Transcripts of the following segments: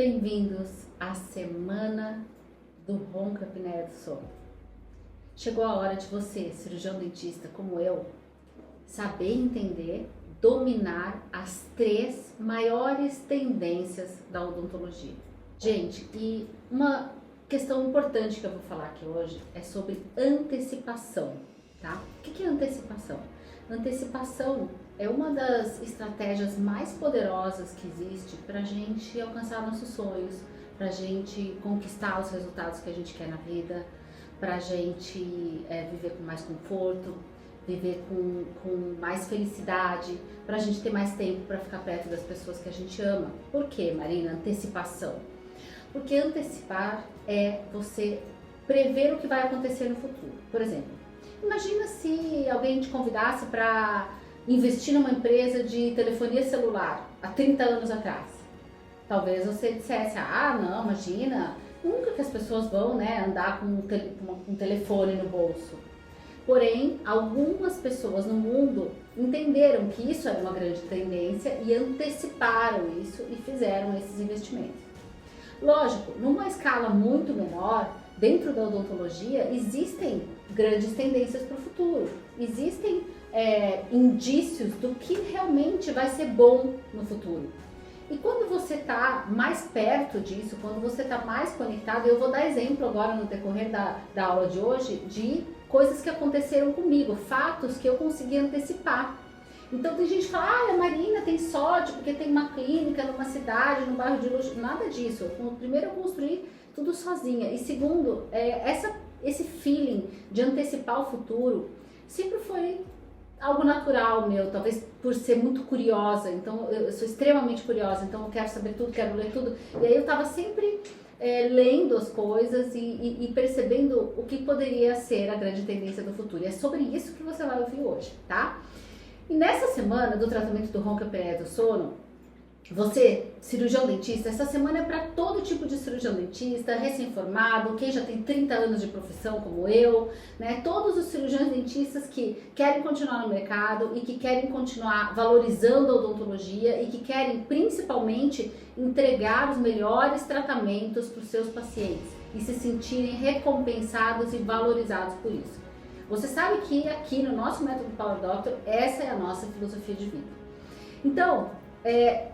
Bem-vindos à semana do Ronca Apneia do Sono. Chegou a hora de você, cirurgião dentista como eu, saber entender, dominar as 3 maiores tendências da odontologia. Gente, e uma questão importante que eu vou falar aqui hoje é sobre antecipação, tá? O que é antecipação? Antecipação é uma das estratégias mais poderosas que existe para a gente alcançar nossos sonhos, para a gente conquistar os resultados que a gente quer na vida, para a gente viver com mais conforto, viver com mais felicidade, para a gente ter mais tempo para ficar perto das pessoas que a gente ama. Por que, Marina, antecipação? Porque antecipar é você prever o que vai acontecer no futuro. Por exemplo, imagina se alguém te convidasse para investir numa empresa de telefonia celular há 30 anos atrás. Talvez você dissesse, não, imagina, nunca que as pessoas vão andar com um telefone no bolso. Porém, algumas pessoas no mundo entenderam que isso era uma grande tendência e anteciparam isso e fizeram esses investimentos. Lógico, numa escala muito menor, dentro da odontologia, existem grandes tendências para o futuro. Existem indícios do que realmente vai ser bom no futuro. E quando você está mais perto disso, quando você está mais conectado, eu vou dar exemplo agora no decorrer da aula de hoje de coisas que aconteceram comigo, fatos que eu consegui antecipar. Então tem gente que fala, a Marina tem sorte porque tem uma clínica numa cidade, num bairro de luxo, nada disso. Primeiro eu construí tudo sozinha e segundo, esse feeling de antecipar o futuro sempre foi algo natural meu, talvez por ser muito curiosa, então eu sou extremamente curiosa, então eu quero saber tudo, quero ler tudo, e aí eu tava sempre lendo as coisas e percebendo o que poderia ser a grande tendência do futuro, e é sobre isso que você vai ouvir hoje, tá? E nessa semana do tratamento do Ronca Apneia do Sono, você, cirurgião dentista, essa semana é para todo tipo de cirurgião dentista, recém-formado, quem já tem 30 anos de profissão como eu, todos os cirurgiões dentistas que querem continuar no mercado e que querem continuar valorizando a odontologia e que querem principalmente entregar os melhores tratamentos para os seus pacientes e se sentirem recompensados e valorizados por isso. Você sabe que aqui no nosso método Power Doctor, essa é a nossa filosofia de vida. Então,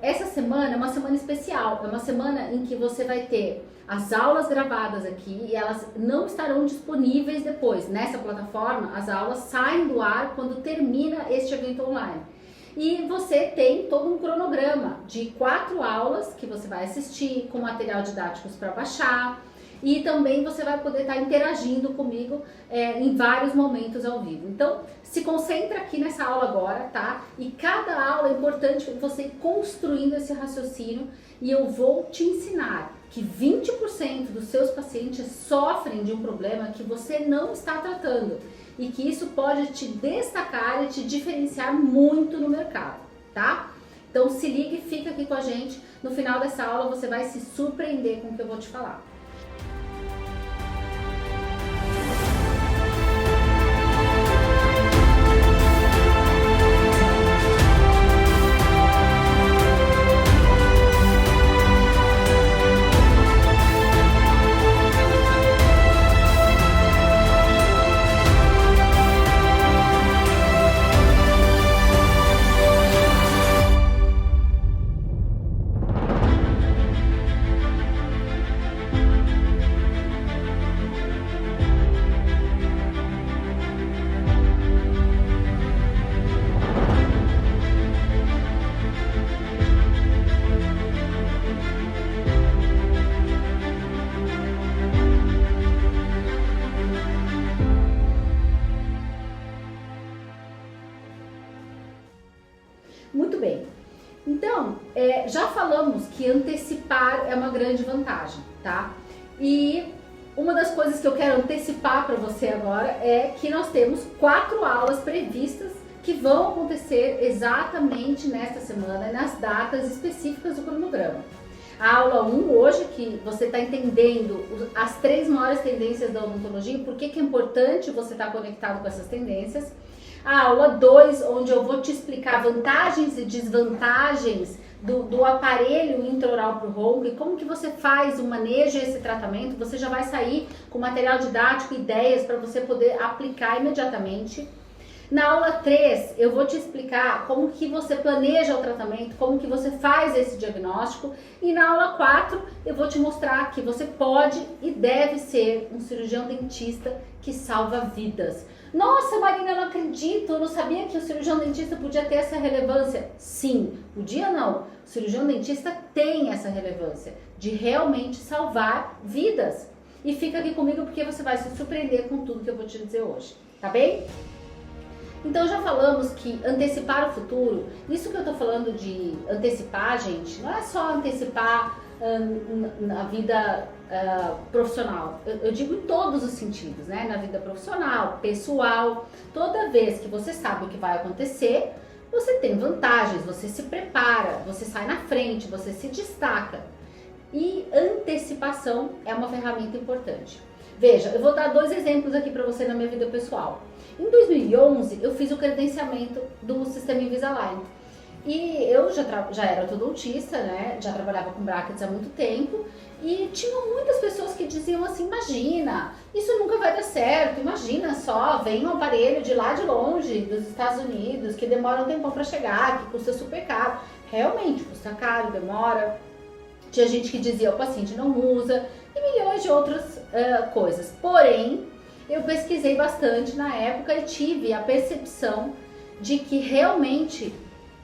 essa semana é uma semana especial, é uma semana em que você vai ter as aulas gravadas aqui e elas não estarão disponíveis depois. Nessa plataforma, as aulas saem do ar quando termina este evento online. E você tem todo um cronograma de 4 aulas que você vai assistir, com material didáticos para baixar. E também você vai poder estar interagindo comigo em vários momentos ao vivo. Então, se concentra aqui nessa aula agora, tá? E cada aula é importante você ir construindo esse raciocínio e eu vou te ensinar que 20% dos seus pacientes sofrem de um problema que você não está tratando e que isso pode te destacar e te diferenciar muito no mercado, tá? Então, se liga e fica aqui com a gente. No final dessa aula, você vai se surpreender com o que eu vou te falar. Muito bem, então já falamos que antecipar é uma grande vantagem, tá? E uma das coisas que eu quero antecipar para você agora é que nós temos 4 aulas previstas que vão acontecer exatamente nesta semana, nas datas específicas do cronograma. A aula 1 hoje, que você está entendendo as 3 maiores tendências da odontologia e por que é importante você estar conectado com essas tendências. A aula 2, onde eu vou te explicar vantagens e desvantagens do aparelho intraoral para o ronco e como que você faz o manejo desse tratamento, você já vai sair com material didático, ideias para você poder aplicar imediatamente. Na aula 3, eu vou te explicar como que você planeja o tratamento, como que você faz esse diagnóstico. E na aula 4, eu vou te mostrar que você pode e deve ser um cirurgião dentista que salva vidas. Nossa, Marina, eu não acredito, eu não sabia que o cirurgião dentista podia ter essa relevância. Sim, podia não. O cirurgião dentista tem essa relevância de realmente salvar vidas. E fica aqui comigo porque você vai se surpreender com tudo que eu vou te dizer hoje, tá bem? Então já falamos que antecipar o futuro, isso que eu tô falando de antecipar, gente, não é só antecipar na vida profissional, eu digo em todos os sentidos, né? Na vida profissional, pessoal, toda vez que você sabe o que vai acontecer, você tem vantagens, você se prepara, você sai na frente, você se destaca. E antecipação é uma ferramenta importante. Veja, eu vou dar 2 exemplos aqui para você na minha vida pessoal. Em 2011, eu fiz o credenciamento do Sistema Invisalign. E eu já era ortodontista, né? Já trabalhava com brackets há muito tempo. E tinham muitas pessoas que diziam assim, imagina, isso nunca vai dar certo, imagina só, vem um aparelho de lá de longe, dos Estados Unidos, que demora um tempão para chegar, que custa super caro. Realmente, custa caro, demora. Tinha gente que dizia, o paciente não usa, e milhões de outras coisas. Porém, eu pesquisei bastante na época e tive a percepção de que realmente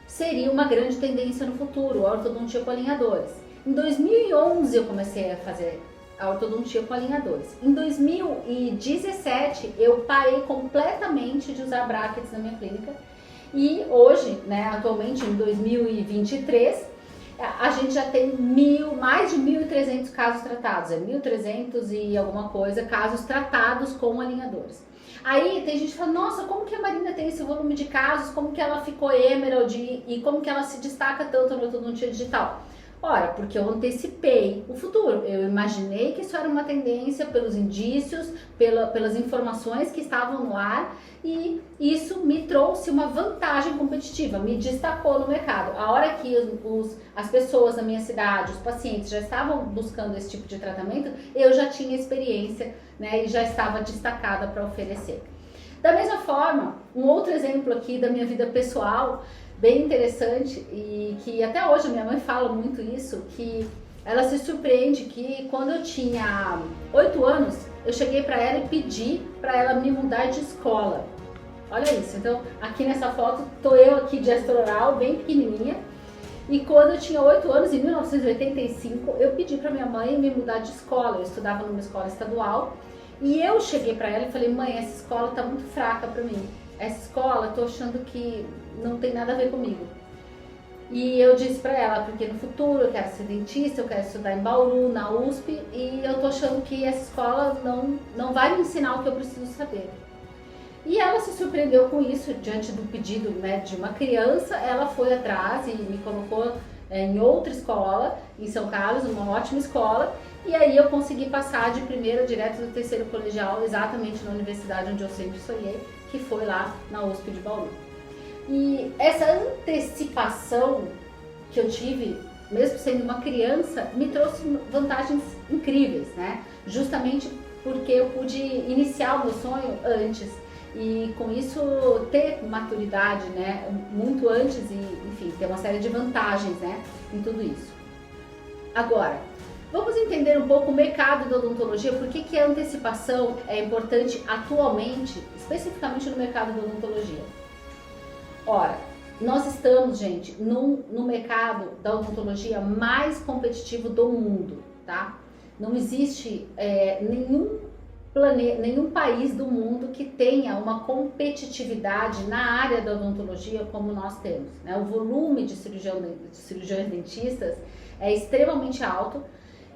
seria uma grande tendência no futuro, a ortodontia com alinhadores. Em 2011 eu comecei a fazer a ortodontia com alinhadores. Em 2017 eu parei completamente de usar brackets na minha clínica e hoje, né, atualmente em 2023, a gente já tem mais de 1.300 casos tratados, 1.300 e alguma coisa, casos tratados com alinhadores. Aí tem gente que fala, nossa, como que a Marina tem esse volume de casos, como que ela ficou emerald e como que ela se destaca tanto no ortodontia digital? Ora, porque eu antecipei o futuro, eu imaginei que isso era uma tendência pelos indícios, pelas informações que estavam no ar e isso me trouxe uma vantagem competitiva, me destacou no mercado. A hora que as pessoas na minha cidade, os pacientes já estavam buscando esse tipo de tratamento, eu já tinha experiência, né, e já estava destacada para oferecer. Da mesma forma, um outro exemplo aqui da minha vida pessoal, bem interessante e que até hoje a minha mãe fala muito isso, que ela se surpreende que quando eu tinha 8 anos, eu cheguei para ela e pedi para ela me mudar de escola. Olha isso, então aqui nessa foto tô eu aqui de oral, bem pequenininha, e quando eu tinha 8 anos, em 1985, eu pedi para minha mãe me mudar de escola, eu estudava numa escola estadual, e eu cheguei para ela e falei, mãe, essa escola tá muito fraca para mim, essa escola, tô achando que não tem nada a ver comigo. E eu disse pra ela, porque no futuro eu quero ser dentista, eu quero estudar em Bauru, na USP, e eu tô achando que essa escola não vai me ensinar o que eu preciso saber. E ela se surpreendeu com isso, diante do pedido, né, de uma criança, ela foi atrás e me colocou em outra escola, em São Carlos, uma ótima escola, e aí eu consegui passar de primeira direto do terceiro colegial, exatamente na universidade onde eu sempre sonhei, que foi lá na USP de Bauru. E essa antecipação que eu tive, mesmo sendo uma criança, me trouxe vantagens incríveis, né? Justamente porque eu pude iniciar o meu sonho antes e com isso ter maturidade, né? Muito antes e, enfim, ter uma série de vantagens, né? Em tudo isso. Agora, vamos entender um pouco o mercado da odontologia, por que a antecipação é importante atualmente, especificamente no mercado da odontologia. Ora, nós estamos, gente, no mercado da odontologia mais competitivo do mundo, tá? Não existe nenhum país do mundo que tenha uma competitividade na área da odontologia como nós temos, né? O volume de cirurgiões dentistas é extremamente alto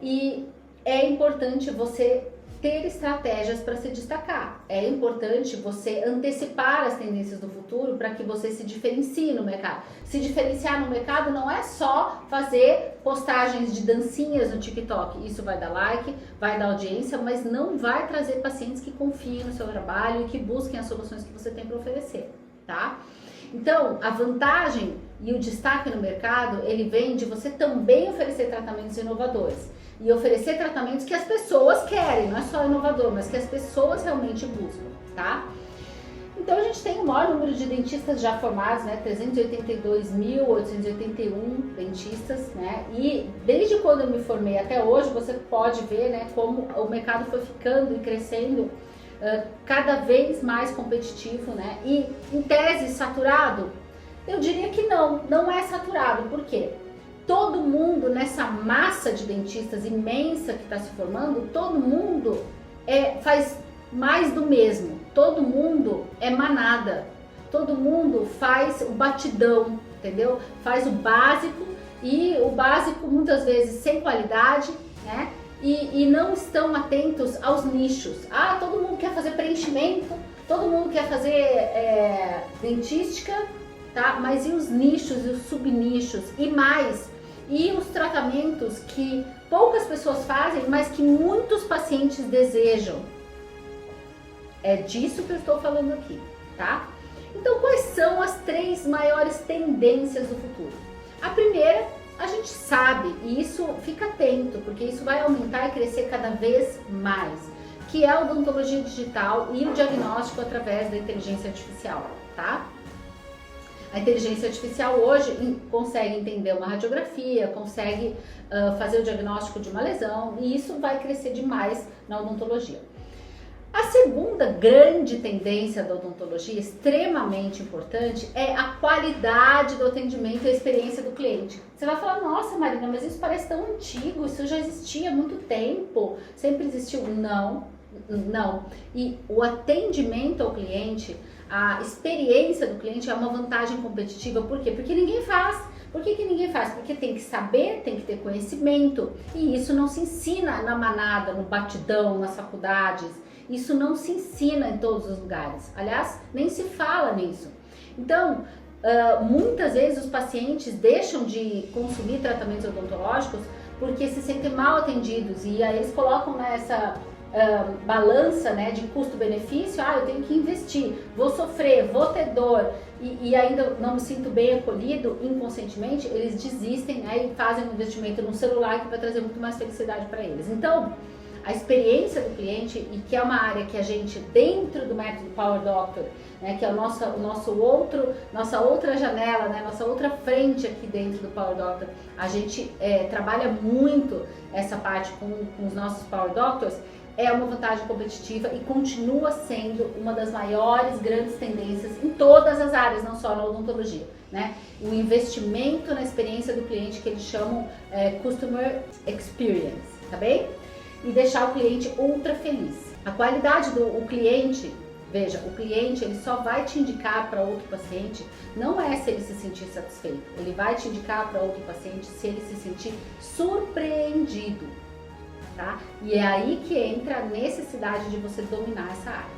e é importante você ter estratégias para se destacar. É importante você antecipar as tendências do futuro para que você se diferencie no mercado. Se diferenciar no mercado não é só fazer postagens de dancinhas no TikTok. Isso vai dar like, vai dar audiência, mas não vai trazer pacientes que confiem no seu trabalho e que busquem as soluções que você tem para oferecer, tá? Então, a vantagem e o destaque no mercado, ele vem de você também oferecer tratamentos inovadores. E oferecer tratamentos que as pessoas querem, não é só inovador, mas que as pessoas realmente buscam, tá? Então a gente tem o maior número de dentistas já formados, né? 382.881 dentistas, né? E desde quando eu me formei até hoje, você pode ver, né, como o mercado foi ficando e crescendo cada vez mais competitivo, né? E em tese saturado, eu diria que não é saturado. Por quê? Todo mundo nessa massa de dentistas imensa que está se formando, todo mundo faz mais do mesmo, todo mundo é manada, todo mundo faz o batidão, entendeu? Faz o básico, e o básico muitas vezes sem qualidade, né? E não estão atentos aos nichos. Ah, todo mundo quer fazer preenchimento, todo mundo quer fazer dentística, tá? Mas e os nichos e os subnichos e mais? E os tratamentos que poucas pessoas fazem, mas que muitos pacientes desejam. É disso que eu estou falando aqui, tá? Então, quais são as 3 maiores tendências do futuro? A primeira, a gente sabe, e isso fica atento, porque isso vai aumentar e crescer cada vez mais, que é a odontologia digital e o diagnóstico através da inteligência artificial, tá? A inteligência artificial hoje consegue entender uma radiografia, consegue fazer o diagnóstico de uma lesão, e isso vai crescer demais na odontologia. A segunda grande tendência da odontologia, extremamente importante, é a qualidade do atendimento e a experiência do cliente. Você vai falar, nossa Marina, mas isso parece tão antigo, isso já existia há muito tempo, sempre existiu. Não. E o atendimento ao cliente, a experiência do cliente é uma vantagem competitiva. Por quê? Porque ninguém faz. Por que ninguém faz? Porque tem que saber, tem que ter conhecimento, e isso não se ensina na manada, no batidão, nas faculdades. Isso não se ensina em todos os lugares. Aliás, nem se fala nisso. Então, muitas vezes os pacientes deixam de consumir tratamentos odontológicos porque se sentem mal atendidos, e aí eles colocam nessa balança, né, de custo-benefício. Eu tenho que investir, vou sofrer, vou ter dor e ainda não me sinto bem acolhido. Inconscientemente eles desistem, né, e fazem um investimento no celular que vai trazer muito mais felicidade para eles. Então, a experiência do cliente, e que é uma área que a gente, dentro do método Power Doctor, né, que é nossa outra janela, né, nossa outra frente aqui dentro do Power Doctor, a gente trabalha muito essa parte com os nossos Power Doctors. É uma vantagem competitiva e continua sendo uma das maiores grandes tendências em todas as áreas, não só na odontologia, né? O investimento na experiência do cliente, que eles chamam Customer Experience, tá bem? E deixar o cliente ultra feliz. A qualidade do cliente, veja, o cliente ele só vai te indicar para outro paciente, não é se ele se sentir satisfeito, ele vai te indicar para outro paciente se ele se sentir surpreendido, tá? E é aí que entra a necessidade de você dominar essa área.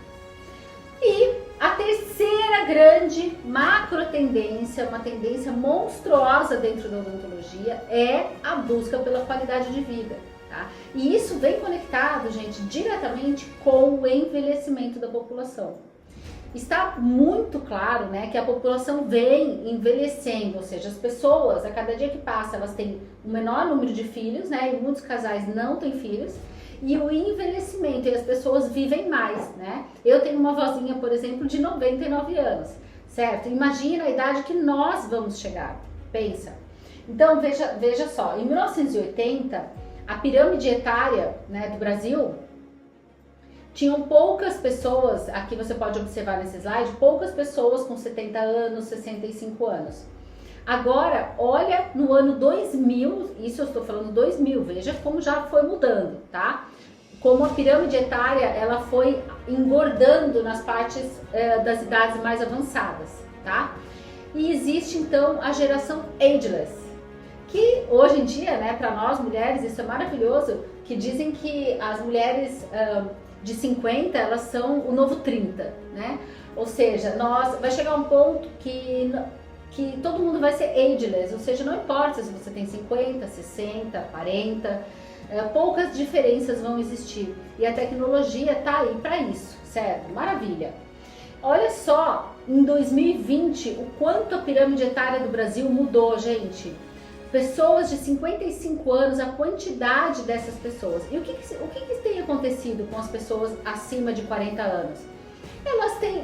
E a terceira grande macro tendência, uma tendência monstruosa dentro da odontologia, é a busca pela qualidade de vida. Tá? E isso vem conectado, gente, diretamente com o envelhecimento da população. Está muito claro, né, que a população vem envelhecendo, ou seja, as pessoas, a cada dia que passa, elas têm um menor número de filhos, né, e muitos casais não têm filhos, e o envelhecimento, e as pessoas vivem mais, né? Eu tenho uma vozinha, por exemplo, de 99 anos, certo? Imagina a idade que nós vamos chegar, pensa. Então, veja só, em 1980, a pirâmide etária, né, do Brasil, tinham poucas pessoas, aqui você pode observar nesse slide, poucas pessoas com 70 anos, 65 anos. Agora, olha no ano 2000, isso eu estou falando 2000, veja como já foi mudando, tá? Como a pirâmide etária, ela foi engordando nas partes das idades mais avançadas, tá? E existe então a geração ageless, que hoje em dia, né, para nós mulheres, isso é maravilhoso, que dizem que as mulheres de 50, elas são o novo 30, né? Ou seja, vai chegar um ponto que todo mundo vai ser ageless, ou seja, não importa se você tem 50, 60, 40, poucas diferenças vão existir. E a tecnologia tá aí para isso, certo? Maravilha! Olha só, em 2020, o quanto a pirâmide etária do Brasil mudou, gente. Pessoas de 55 anos, a quantidade dessas pessoas. E o que tem acontecido com as pessoas acima de 40 anos?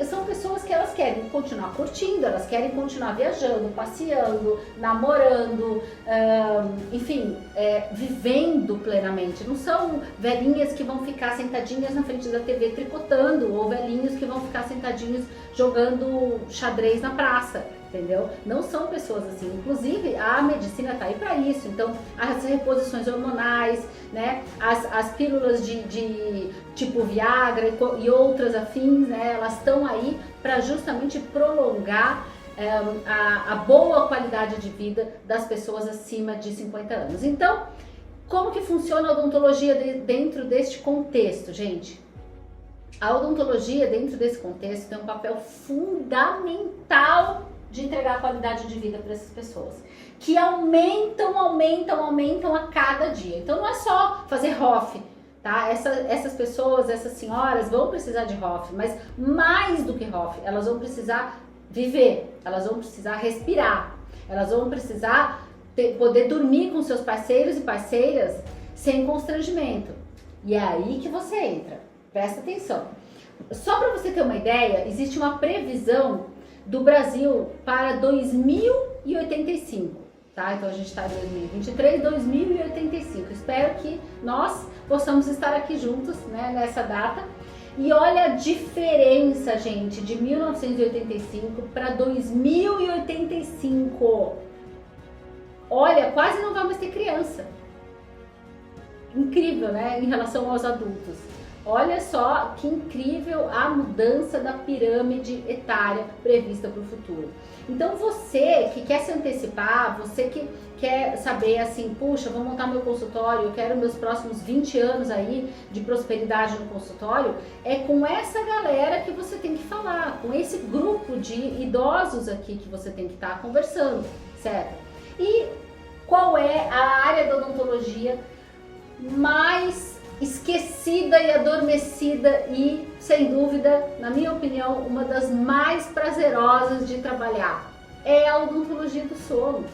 São pessoas que elas querem continuar curtindo, elas querem continuar viajando, passeando, namorando, enfim, vivendo plenamente. Não são velhinhas que vão ficar sentadinhas na frente da TV tricotando, ou velhinhos que vão ficar sentadinhos jogando xadrez na praça, entendeu? Não são pessoas assim. Inclusive, a medicina está aí para isso. Então, as reposições hormonais, né? As pílulas de tipo Viagra e outras afins, né? Elas estão aí para justamente prolongar a boa qualidade de vida das pessoas acima de 50 anos. Então, como que funciona a odontologia dentro deste contexto, gente? A odontologia dentro desse contexto tem um papel fundamental de entregar qualidade de vida para essas pessoas, que aumentam a cada dia. Então não é só fazer ROF, tá? Essas pessoas, essas senhoras vão precisar de ROF, mas mais do que ROF, elas vão precisar viver, elas vão precisar respirar, elas vão precisar poder dormir com seus parceiros e parceiras sem constrangimento. E é aí que você entra, presta atenção. Só para você ter uma ideia, existe uma previsão do Brasil para 2085, tá? Então a gente está em 2023, 2085. Espero que nós possamos estar aqui juntos, né, nessa data. E olha a diferença, gente, de 1985 para 2085. Olha, quase não vamos ter criança. Incrível, né, em relação aos adultos. Olha só que incrível a mudança da pirâmide etária prevista para o futuro. Então você que quer se antecipar, você que quer saber assim, puxa, vou montar meu consultório, eu quero meus próximos 20 anos aí de prosperidade no consultório, é com essa galera que você tem que falar, com esse grupo de idosos aqui que você tem que estar conversando, certo? E qual é a área da odontologia mais esquecida e adormecida e, sem dúvida, na minha opinião, uma das mais prazerosas de trabalhar? É a odontologia do sono.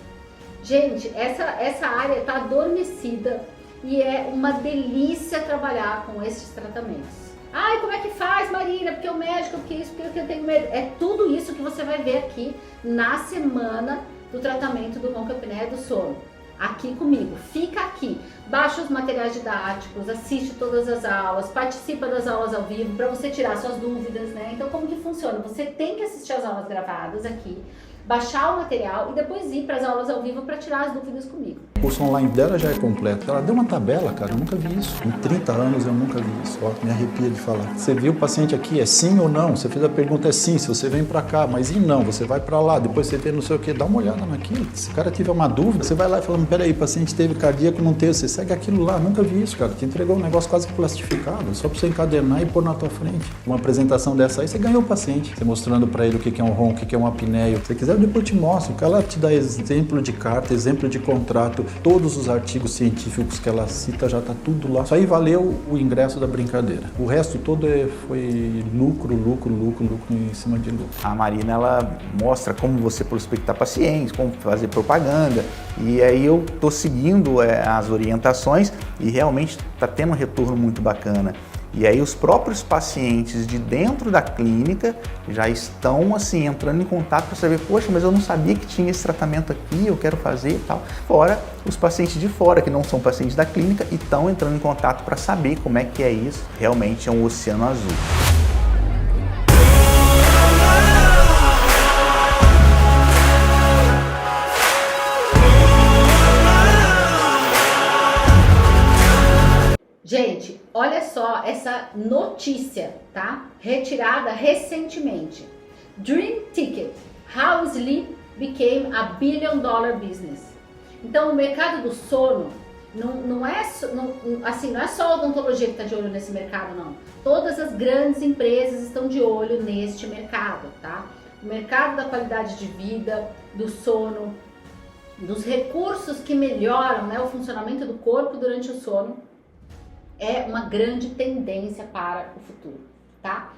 Gente, essa área está adormecida e é uma delícia trabalhar com esses tratamentos. Ai, como é que faz, Marina? Porque o médico, porque isso, porque eu tenho medo. É tudo isso que você vai ver aqui na semana do tratamento do ronco apneia do sono. Aqui comigo, fica aqui, baixa os materiais didáticos, assiste todas as aulas, participa das aulas ao vivo para você tirar suas dúvidas, né? Então como que funciona? Você tem que assistir as aulas gravadas aqui, baixar o material e depois ir para as aulas ao vivo para tirar as dúvidas comigo. O curso online dela já é completo. Ela deu uma tabela, cara, eu nunca vi isso. Em 30 anos eu nunca vi isso. Ó, me arrepia de falar. Você viu o paciente aqui, é sim ou não? Você fez a pergunta, é sim, se você vem pra cá, mas e não? Você vai pra lá, depois você vê não sei o que, dá uma olhada naquilo. Se o cara tiver uma dúvida, você vai lá e fala, peraí, paciente teve cardíaco, não teve, você segue aquilo lá. Nunca vi isso, cara. Te entregou um negócio quase plastificado, só pra você encadenar e pôr na tua frente. Uma apresentação dessa aí, você ganhou o paciente. Você mostrando pra ele o que é um ronco, o que é um apneia. Se você quiser, eu depois te mostro. O cara te dá exemplo de carta, exemplo de contrato, todos os artigos científicos que ela cita, já está tudo lá. Isso aí valeu o ingresso da brincadeira. O resto todo foi lucro em cima de lucro. A Marina, ela mostra como você prospectar pacientes, como fazer propaganda, e aí eu estou seguindo as orientações e realmente está tendo um retorno muito bacana. E aí os próprios pacientes de dentro da clínica já estão assim entrando em contato para saber, poxa, mas eu não sabia que tinha esse tratamento aqui, eu quero fazer e tal. Fora os pacientes de fora, que não são pacientes da clínica, e estão entrando em contato para saber como é que é isso. Realmente é um oceano azul. Gente, olha só essa notícia, tá? Retirada recentemente. Dream Ticket, How Sleep Became a Billion Dollar Business. Então, o mercado do sono não é só a odontologia que está de olho nesse mercado, não. Todas as grandes empresas estão de olho neste mercado, tá? O mercado da qualidade de vida, do sono, dos recursos que melhoram, né, o funcionamento do corpo durante o sono, é uma grande tendência para o futuro, tá?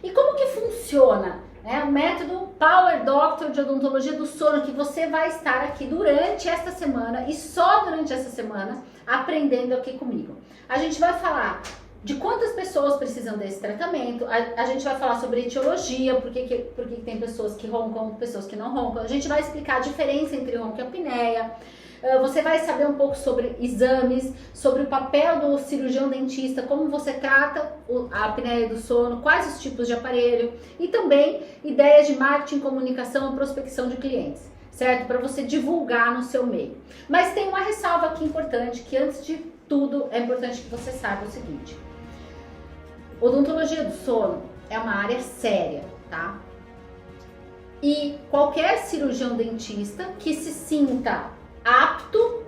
E como que funciona, né, o método Power Doctor de odontologia do sono, que você vai estar aqui durante esta semana e só durante essa semana aprendendo aqui comigo. A gente vai falar de quantas pessoas precisam desse tratamento, a gente vai falar sobre etiologia, por que tem pessoas que roncam, pessoas que não roncam, a gente vai explicar a diferença entre ronco e apneia, você vai saber um pouco sobre exames, sobre o papel do cirurgião dentista, como você trata a apneia do sono, quais os tipos de aparelho e também ideias de marketing, comunicação e prospecção de clientes, certo? Para você divulgar no seu meio. Mas tem uma ressalva aqui importante, que antes de tudo é importante que você saiba o seguinte: odontologia do sono é uma área séria, tá? E qualquer cirurgião dentista que se sinta apto,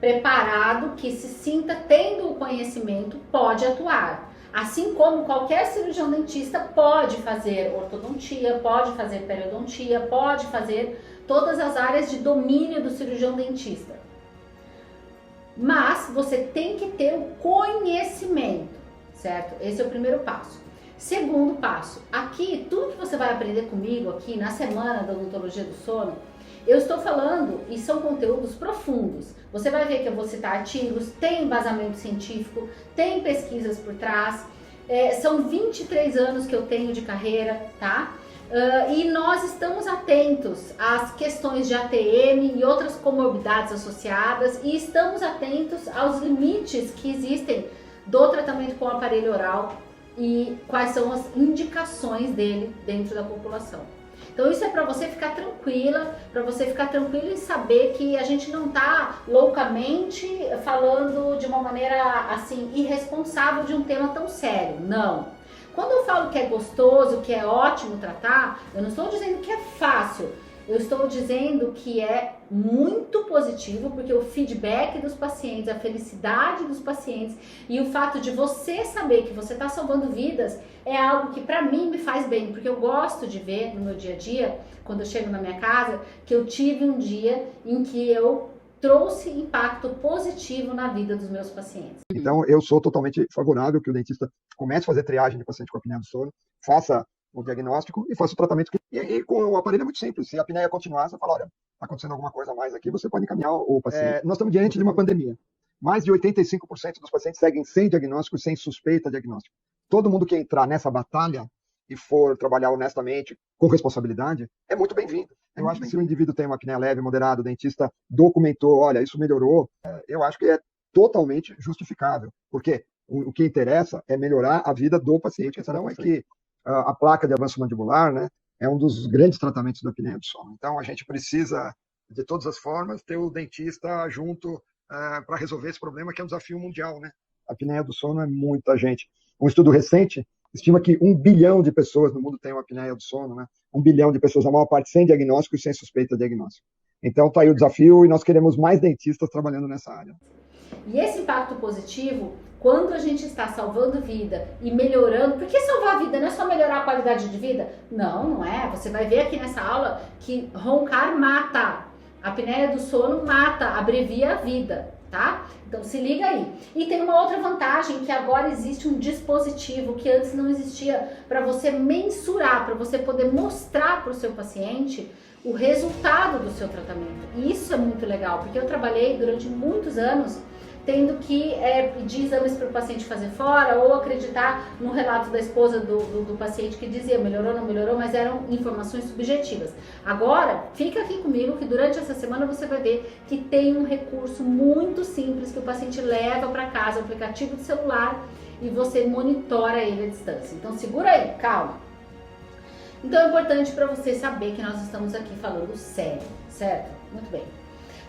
preparado, que se sinta tendo o conhecimento, pode atuar. Assim como qualquer cirurgião dentista pode fazer ortodontia, pode fazer periodontia, pode fazer todas as áreas de domínio do cirurgião dentista. Mas você tem que ter o conhecimento, certo? Esse é o primeiro passo. Segundo passo, aqui, tudo que você vai aprender comigo aqui na semana da odontologia do sono, eu estou falando e são conteúdos profundos. Você vai ver que eu vou citar artigos, tem embasamento científico, tem pesquisas por trás, são 23 anos que eu tenho de carreira, tá? E nós estamos atentos às questões de ATM e outras comorbidades associadas e estamos atentos aos limites que existem do tratamento com o aparelho oral e quais são as indicações dele dentro da população. Então isso é para você ficar tranquila, para você ficar tranquilo e saber que a gente não tá loucamente falando de uma maneira assim irresponsável de um tema tão sério, não. Quando eu falo que é gostoso, que é ótimo tratar, eu não estou dizendo que é fácil, eu estou dizendo que é muito positivo, porque o feedback dos pacientes, a felicidade dos pacientes e o fato de você saber que você está salvando vidas é algo que para mim me faz bem, porque eu gosto de ver no meu dia a dia, quando eu chego na minha casa, que eu tive um dia em que eu trouxe impacto positivo na vida dos meus pacientes. Então, eu sou totalmente favorável que o dentista comece a fazer triagem de paciente com apneia do sono, faça o diagnóstico e faça o tratamento. E com o aparelho é muito simples. Se a apneia continuar, você fala, olha, está acontecendo alguma coisa a mais aqui, você pode encaminhar o paciente. Nós estamos diante de uma pandemia. Mais de 85% dos pacientes seguem sem diagnóstico, sem suspeita de diagnóstico. Todo mundo que entrar nessa batalha e for trabalhar honestamente, com responsabilidade, é muito bem-vindo. Eu acho que se o indivíduo tem uma apneia leve, moderada, o dentista documentou, olha, isso melhorou, eu acho que é totalmente justificável. Porque o que interessa é melhorar a vida do paciente. A questão é que a placa de avanço mandibular, né, é um dos grandes tratamentos da apneia do sono. Então, a gente precisa, de todas as formas, ter o dentista junto para resolver esse problema, que é um desafio mundial, né? A apneia do sono é muita gente. Um estudo recente estima que 1 bilhão de pessoas no mundo tem uma apneia do sono, né? 1 bilhão de pessoas, a maior parte sem diagnóstico e sem suspeita de diagnóstico. Então, está aí o desafio e nós queremos mais dentistas trabalhando nessa área. E esse impacto positivo, quando a gente está salvando vida e melhorando, porque salvar a vida não é só melhorar a qualidade de vida? Não, não é. Você vai ver aqui nessa aula que roncar mata. A apneia do sono mata, abrevia a vida, tá? Então se liga aí. E tem uma outra vantagem, que agora existe um dispositivo que antes não existia para você mensurar, para você poder mostrar para o seu paciente o resultado do seu tratamento. E isso é muito legal, porque eu trabalhei durante muitos anos tendo que pedir exames para o paciente fazer fora ou acreditar no relato da esposa do paciente que dizia melhorou, não melhorou, mas eram informações subjetivas. Agora, fica aqui comigo que durante essa semana você vai ver que tem um recurso muito simples que o paciente leva para casa, um aplicativo de celular, e você monitora ele à distância. Então segura aí, calma. Então é importante para você saber que nós estamos aqui falando sério, certo? Muito bem.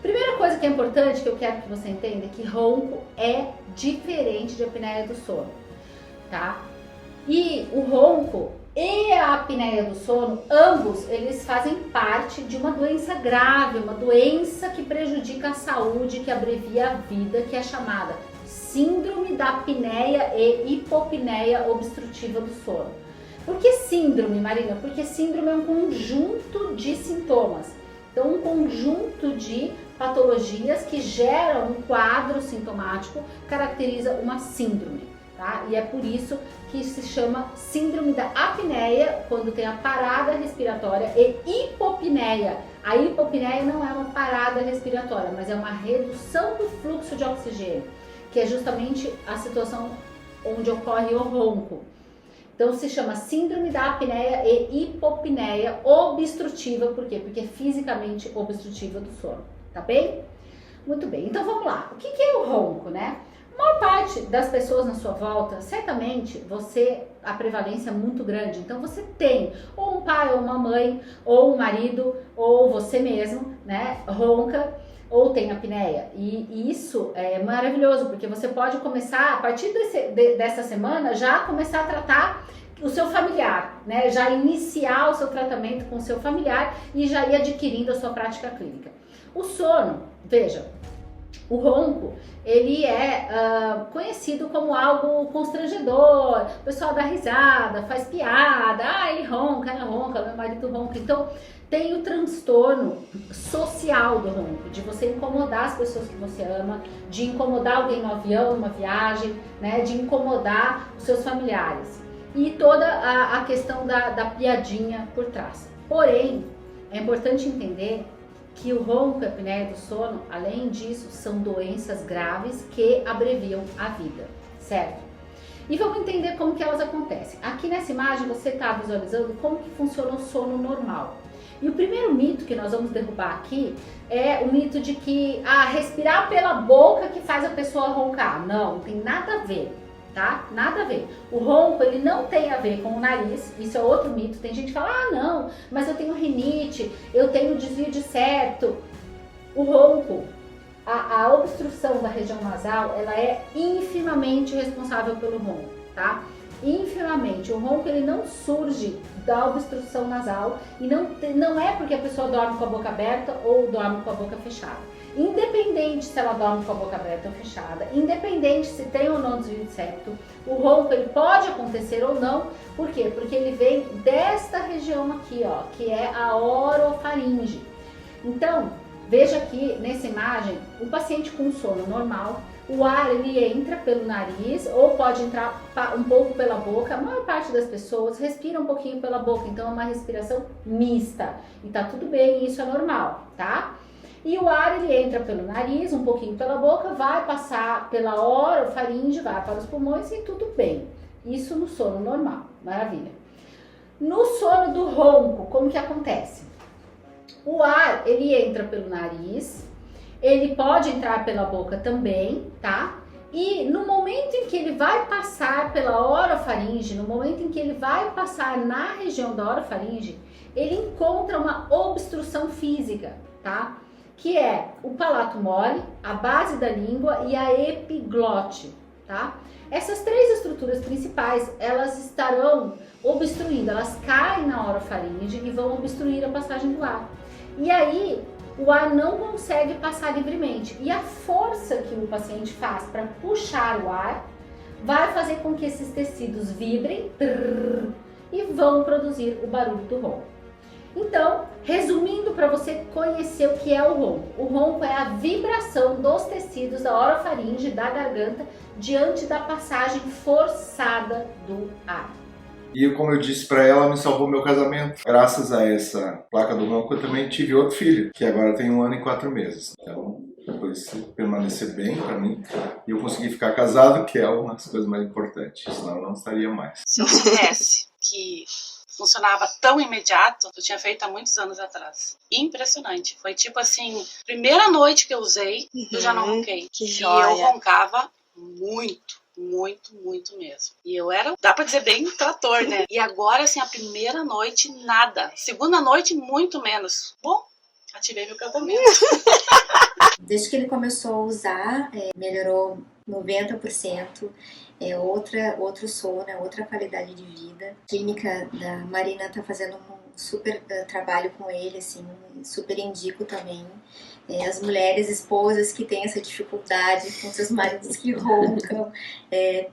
Primeira coisa que é importante, que eu quero que você entenda, é que ronco é diferente de apneia do sono, tá? E o ronco e a apneia do sono, ambos, eles fazem parte de uma doença grave, uma doença que prejudica a saúde, que abrevia a vida, que é chamada síndrome da apneia e hipopneia obstrutiva do sono. Por que síndrome, Marina? Porque síndrome é um conjunto de sintomas. Então, um conjunto de patologias que geram um quadro sintomático caracteriza uma síndrome, tá? E é por isso que se chama síndrome da apneia, quando tem a parada respiratória, e hipopneia. A hipopneia não é uma parada respiratória, mas é uma redução do fluxo de oxigênio, que é justamente a situação onde ocorre o ronco. Então se chama síndrome da apneia e hipopneia obstrutiva, por quê? Porque é fisicamente obstrutiva do sono, tá bem? Muito bem, então vamos lá. O que é o ronco, né? A maior parte das pessoas na sua volta, certamente a prevalência é muito grande, então você tem ou um pai ou uma mãe, ou um marido, ou você mesmo, né, ronca, ou tem apneia, e isso é maravilhoso, porque você pode começar, a partir dessa semana, já começar a tratar o seu familiar, né? Já iniciar o seu tratamento com o seu familiar e já ir adquirindo a sua prática clínica. O sono, veja, o ronco, ele é conhecido como algo constrangedor, o pessoal dá risada, faz piada, ele ronca, ela ronca, meu marido ronca, então tem o transtorno social do ronco, de você incomodar as pessoas que você ama, de incomodar alguém no avião, numa viagem, né, de incomodar os seus familiares. E toda a questão da piadinha por trás. Porém, é importante entender que o ronco e a apneia do sono, além disso, são doenças graves que abreviam a vida, certo? E vamos entender como que elas acontecem. Aqui nessa imagem você está visualizando como que funciona o sono normal. E o primeiro mito que nós vamos derrubar aqui é o mito de que respirar pela boca que faz a pessoa roncar. Não tem nada a ver, tá? Nada a ver. O ronco, ele não tem a ver com o nariz, isso é outro mito. Tem gente que fala, não, mas eu tenho rinite, eu tenho desvio de septo. O ronco, a obstrução da região nasal, ela é infimamente responsável pelo ronco, tá? Infimamente. O ronco, ele não surge da obstrução nasal e não é porque a pessoa dorme com a boca aberta ou dorme com a boca fechada. Independente se ela dorme com a boca aberta ou fechada, independente se tem ou não desvio de septo, o ronco ele pode acontecer ou não. Por quê? Porque ele vem desta região aqui, ó, que é a orofaringe. Então, veja aqui nessa imagem, o paciente com sono normal, o ar ele entra pelo nariz ou pode entrar um pouco pela boca. A maior parte das pessoas respira um pouquinho pela boca, então é uma respiração mista. E tá tudo bem, isso é normal, tá? E o ar ele entra pelo nariz, um pouquinho pela boca, vai passar pela orofaringe, vai para os pulmões e tudo bem. Isso no sono normal, maravilha. No sono do ronco, como que acontece? O ar ele entra pelo nariz, ele pode entrar pela boca também, tá? E no momento em que ele vai passar pela orofaringe, no momento em que ele vai passar na região da orofaringe, ele encontra uma obstrução física, tá? Que é o palato mole, a base da língua e a epiglote, tá? Essas três estruturas principais, elas estarão obstruindo, elas caem na orofaringe e vão obstruir a passagem do ar. E aí, o ar não consegue passar livremente. E a força que o paciente faz para puxar o ar vai fazer com que esses tecidos vibrem e vão produzir o barulho do ronco. Então, resumindo para você conhecer o que é o ronco. O ronco é a vibração dos tecidos da orofaringe, da garganta, diante da passagem forçada do ar. E como eu disse para ela, me salvou meu casamento. Graças a essa placa do ronco, eu também tive outro filho, que agora tem 1 ano e 4 meses. Então, depois permanecer bem para mim, e eu consegui ficar casado, que é uma das coisas mais importantes, senão eu não estaria mais. Se eu soubesse que funcionava tão imediato, eu tinha feito há muitos anos atrás. Impressionante. Foi tipo assim, primeira noite que eu usei, eu já não ronquei. Que e joia. eu roncava muito mesmo. E eu era, dá pra dizer, bem trator, né? E agora, assim, a primeira noite, nada. Segunda noite, muito menos. Bom, ativei meu casamento. Desde que ele começou a usar, melhorou 90%. É outro sono, é outra qualidade de vida. A clínica da Marina tá fazendo um super trabalho com ele, assim, super indico também. As mulheres esposas que têm essa dificuldade com seus maridos que roncam,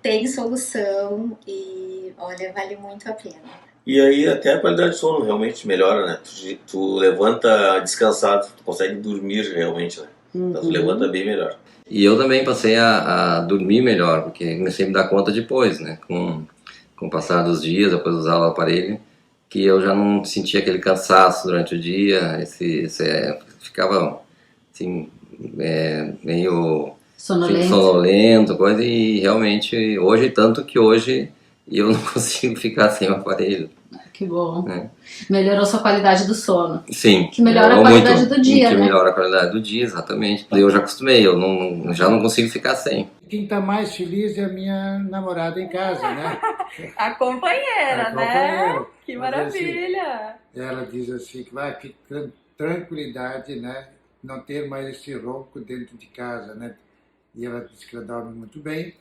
tem solução e, olha, vale muito a pena. E aí até a qualidade de sono realmente melhora, né? Tu levanta descansado, tu consegue dormir realmente, né? Então tu levanta bem melhor. E eu também passei a dormir melhor, porque comecei a me dar conta depois, né? Com o passar dos dias, depois de usar o aparelho, que eu já não sentia aquele cansaço durante o dia, ficava assim, meio sonolento, coisa, e realmente hoje, tanto que hoje eu não consigo ficar sem o aparelho. Que bom. Melhorou sua qualidade do sono. Sim. Que melhora a qualidade do dia, que né? melhora a qualidade do dia, exatamente. Eu já acostumei, já não consigo ficar sem. Quem está mais feliz é a minha namorada em casa, né? A companheira, né? Que maravilha! Ela diz assim, que tranquilidade, né? Não ter mais esse ronco dentro de casa, né? E ela diz que ela dorme muito bem,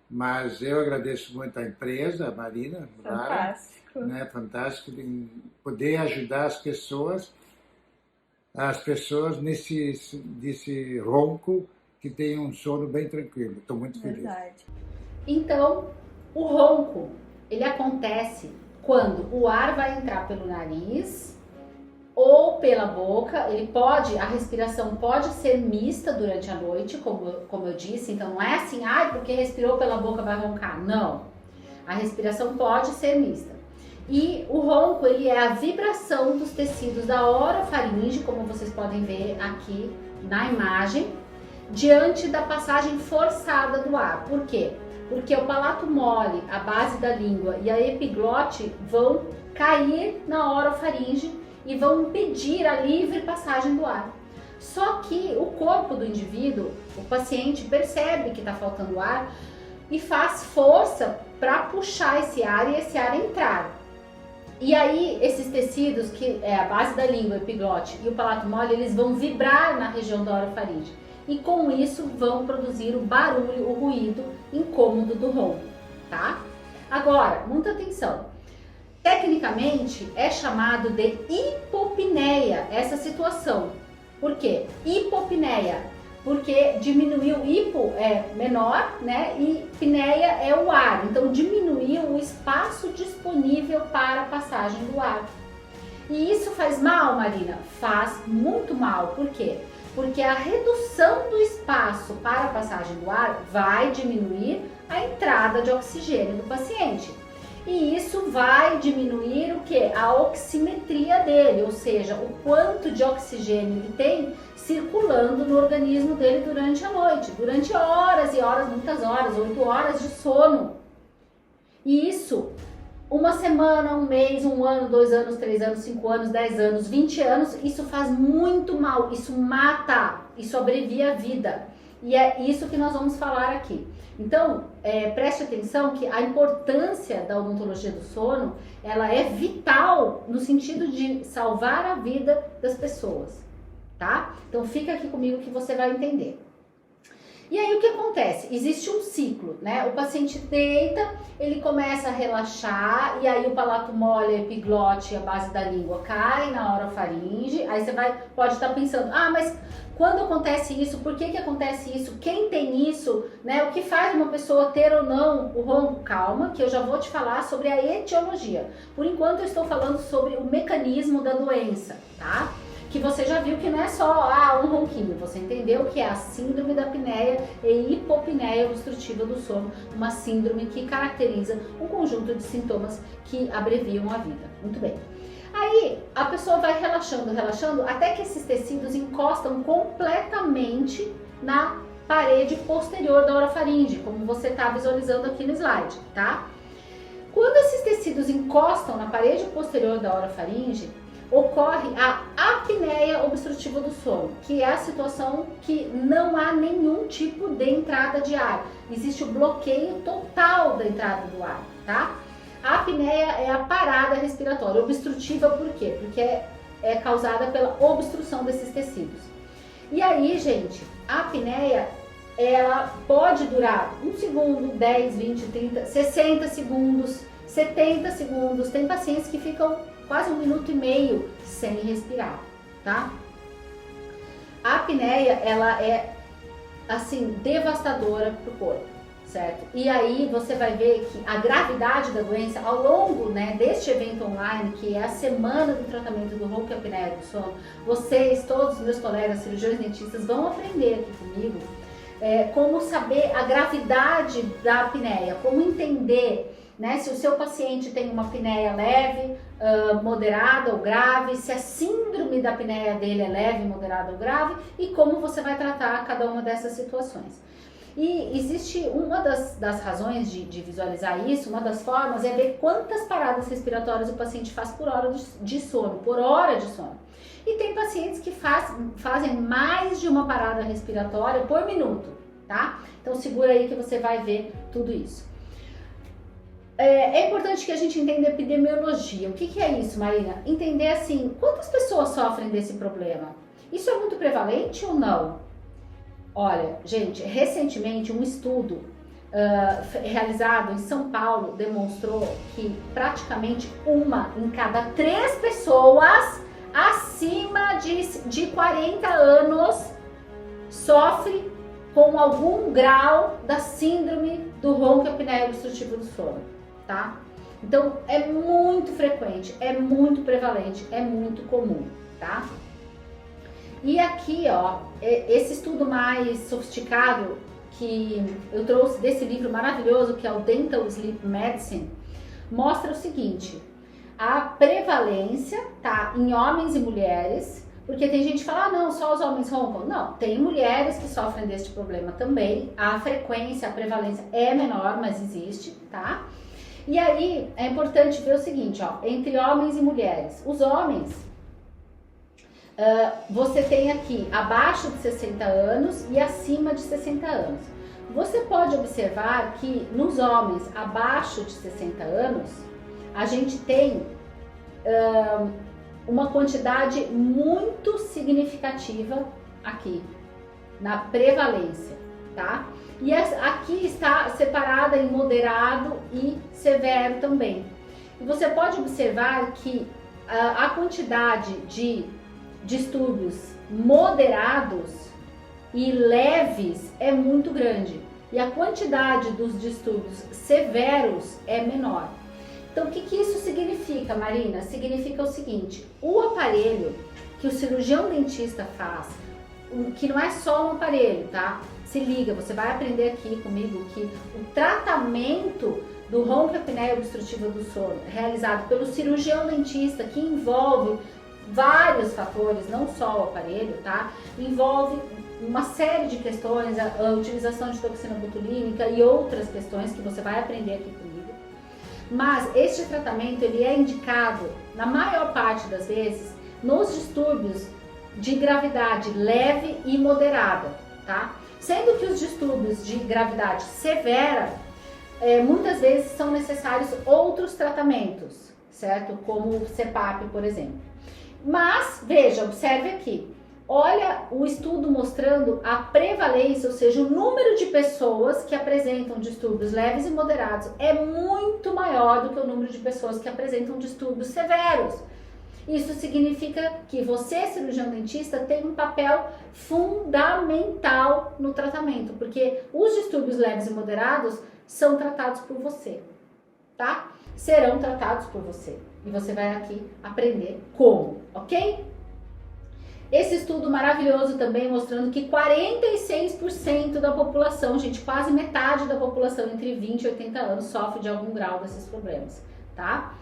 mas eu agradeço muito à empresa, a Marina, né? Fantástico em poder ajudar as pessoas nesse ronco que tem um sono bem tranquilo. Estou muito feliz. Então, o ronco, ele acontece quando o ar vai entrar pelo nariz ou pela boca. A respiração pode ser mista durante a noite, como eu disse. Então, não é assim, porque respirou pela boca vai roncar. Não. A respiração pode ser mista. E o ronco, ele é a vibração dos tecidos da orofaringe, como vocês podem ver aqui na imagem, diante da passagem forçada do ar. Por quê? Porque o palato mole, a base da língua e a epiglote vão cair na orofaringe e vão impedir a livre passagem do ar. Só que o corpo do indivíduo, o paciente, percebe que está faltando ar e faz força para puxar esse ar e esse ar entrar. E aí, esses tecidos, que é a base da língua, o epiglote e o palato mole, eles vão vibrar na região da orofaringe. E com isso vão produzir o barulho, o ruído incômodo do ronco, tá? Agora, muita atenção. Tecnicamente, é chamado de hipopneia essa situação. Por quê? Hipopneia, porque diminuiu, hipo é menor, né? E pneia é o ar. Então, diminuiu o espaço disponível para a passagem do ar. E isso faz mal, Marina? Faz muito mal. Por quê? Porque a redução do espaço para a passagem do ar vai diminuir a entrada de oxigênio do paciente. E isso vai diminuir o que? A oximetria dele, ou seja, o quanto de oxigênio ele tem circulando no organismo dele durante a noite, durante horas e horas, muitas horas, 8 horas de sono. E isso, uma semana, um mês, 1 ano, 2 anos, 3 anos, 5 anos, 10 anos, 20 anos, isso faz muito mal, isso mata, isso abrevia a vida. E é isso que nós vamos falar aqui. Então, preste atenção que a importância da odontologia do sono, ela é vital no sentido de salvar a vida das pessoas, tá? Então, fica aqui comigo que você vai entender. E aí, o que acontece? Existe um ciclo, né? O paciente deita, ele começa a relaxar, e aí o palato mole, a epiglote, a base da língua cai na orofaringe. Aí você pode estar pensando, mas quando acontece isso? Por que acontece isso? Quem tem isso? Né? O que faz uma pessoa ter ou não o ronco? Calma, que eu já vou te falar sobre a etiologia. Por enquanto eu estou falando sobre o mecanismo da doença, tá? Que você já viu que não é só um ronquinho, você entendeu que é a síndrome da apneia e hipopneia obstrutiva do sono, uma síndrome que caracteriza um conjunto de sintomas que abreviam a vida. Muito bem. Aí a pessoa vai relaxando, relaxando, até que esses tecidos encostam completamente na parede posterior da orofaringe, como você está visualizando aqui no slide, tá? Quando esses tecidos encostam na parede posterior da orofaringe, ocorre a apneia obstrutiva do sono, que é a situação que não há nenhum tipo de entrada de ar. Existe o bloqueio total da entrada do ar, tá? A apneia é a parada respiratória. Obstrutiva por quê? Porque é causada pela obstrução desses tecidos. E aí, gente, a apneia, ela pode durar 1 segundo, 10, 20, 30, 60 segundos, 70 segundos. Tem pacientes que ficam quase 1 minuto e meio sem respirar, tá? A apneia, ela é, assim, devastadora pro corpo, certo? E aí você vai ver que a gravidade da doença, ao longo, né, deste evento online, que é a semana do tratamento do ronco e apneia do sono, vocês, todos os meus colegas cirurgiões dentistas, vão aprender aqui comigo como saber a gravidade da apneia, como entender, né, se o seu paciente tem uma apneia leve, moderada ou grave, se a síndrome da apneia dele é leve, moderada ou grave, e como você vai tratar cada uma dessas situações. E existe uma das razões de visualizar isso, uma das formas é ver quantas paradas respiratórias o paciente faz por hora de sono, E tem pacientes que fazem mais de uma parada respiratória por minuto, tá? Então segura aí que você vai ver tudo isso. É importante que a gente entenda a epidemiologia. O que é isso, Marina? Entender assim, quantas pessoas sofrem desse problema? Isso é muito prevalente ou não? Olha, gente, recentemente um estudo realizado em São Paulo demonstrou que praticamente 1 em cada 3 pessoas acima de 40 anos sofre com algum grau da síndrome do ronco apneia obstrutivo do sono, tá? Então é muito frequente, é muito prevalente, é muito comum, tá? E aqui, ó, esse estudo mais sofisticado que eu trouxe desse livro maravilhoso, que é o Dental Sleep Medicine, mostra o seguinte: a prevalência, tá, em homens e mulheres, porque tem gente que fala, ah, não, só os homens roncam. Não, tem mulheres que sofrem deste problema também, a frequência, a prevalência é menor, mas existe, tá? E aí, é importante ver o seguinte, ó, entre homens e mulheres. Os homens, você tem aqui abaixo de 60 anos e acima de 60 anos. Você pode observar que nos homens abaixo de 60 anos, a gente tem uma quantidade muito significativa aqui, na prevalência, tá? E aqui está separada em moderado e severo também. E você pode observar que a quantidade de distúrbios moderados e leves é muito grande e a quantidade dos distúrbios severos é menor. Então o que isso significa, Marina? Significa o seguinte: o aparelho que o cirurgião dentista faz, que não é só um aparelho, tá? Se liga, você vai aprender aqui comigo que o tratamento do ronco apneia obstrutiva do sono realizado pelo cirurgião dentista, que envolve vários fatores, não só o aparelho, tá? Envolve uma série de questões, a utilização de toxina botulínica e outras questões que você vai aprender aqui comigo. Mas este tratamento ele é indicado, na maior parte das vezes, nos distúrbios de gravidade leve e moderada, tá? Sendo que os distúrbios de gravidade severa, muitas vezes são necessários outros tratamentos, certo? Como o CPAP, por exemplo. Mas, veja, observe aqui, olha o estudo mostrando a prevalência, ou seja, o número de pessoas que apresentam distúrbios leves e moderados é muito maior do que o número de pessoas que apresentam distúrbios severos. Isso significa que você, cirurgião dentista, tem um papel fundamental no tratamento, porque os distúrbios leves e moderados são tratados por você, tá? Serão tratados por você. E você vai aqui aprender como, ok? Esse estudo maravilhoso também mostrando que 46% da população, gente, quase metade da população entre 20 e 80 anos sofre de algum grau desses problemas, tá?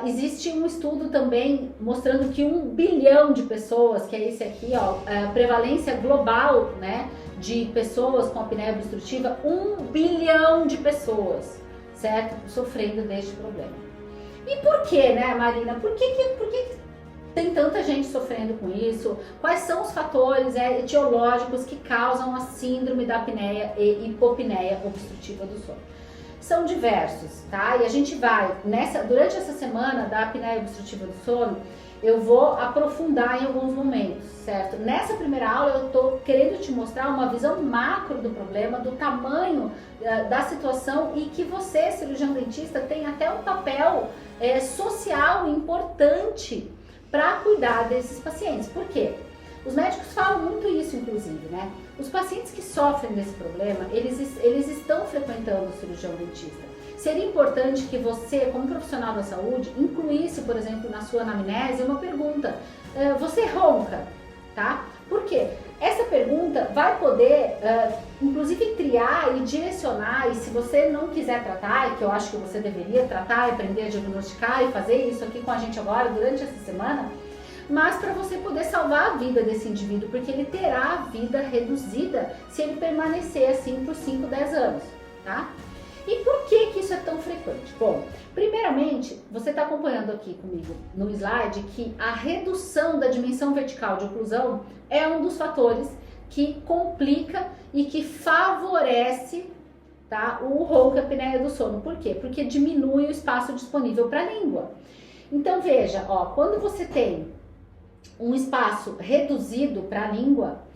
Existe um estudo também mostrando que 1 bilhão de pessoas, que é esse aqui, ó, a prevalência global, né, de pessoas com apneia obstrutiva, 1 bilhão de pessoas, certo? Sofrendo deste problema. E por que, né, Marina? Por que tem tanta gente sofrendo com isso? Quais são os fatores etiológicos que causam a síndrome da apneia e hipopneia obstrutiva do sono? São diversos, tá? E a gente vai, durante essa semana da apneia obstrutiva do sono, eu vou aprofundar em alguns momentos, certo? Nessa primeira aula eu tô querendo te mostrar uma visão macro do problema, do tamanho da situação e que você, cirurgião dentista, tem até um papel social importante para cuidar desses pacientes. Por quê? Os médicos falam muito isso, inclusive, né? Os pacientes que sofrem desse problema, eles estão frequentando o cirurgião dentista. Seria importante que você, como profissional da saúde, incluísse, por exemplo, na sua anamnese uma pergunta: você ronca, tá? Por quê? Essa pergunta vai poder, inclusive, triar e direcionar, e se você não quiser tratar, que eu acho que você deveria tratar e aprender a diagnosticar e fazer isso aqui com a gente agora, durante essa semana, mas para você poder salvar a vida desse indivíduo, porque ele terá a vida reduzida se ele permanecer assim por 5, 10 anos, tá? E por que isso é tão frequente? Bom, primeiramente, você está acompanhando aqui comigo no slide que a redução da dimensão vertical de oclusão é um dos fatores que complica e que favorece, tá, o ronco e a apneia do sono. Por quê? Porque diminui o espaço disponível para a língua. Então veja, ó, quando você tem um espaço reduzido para a língua,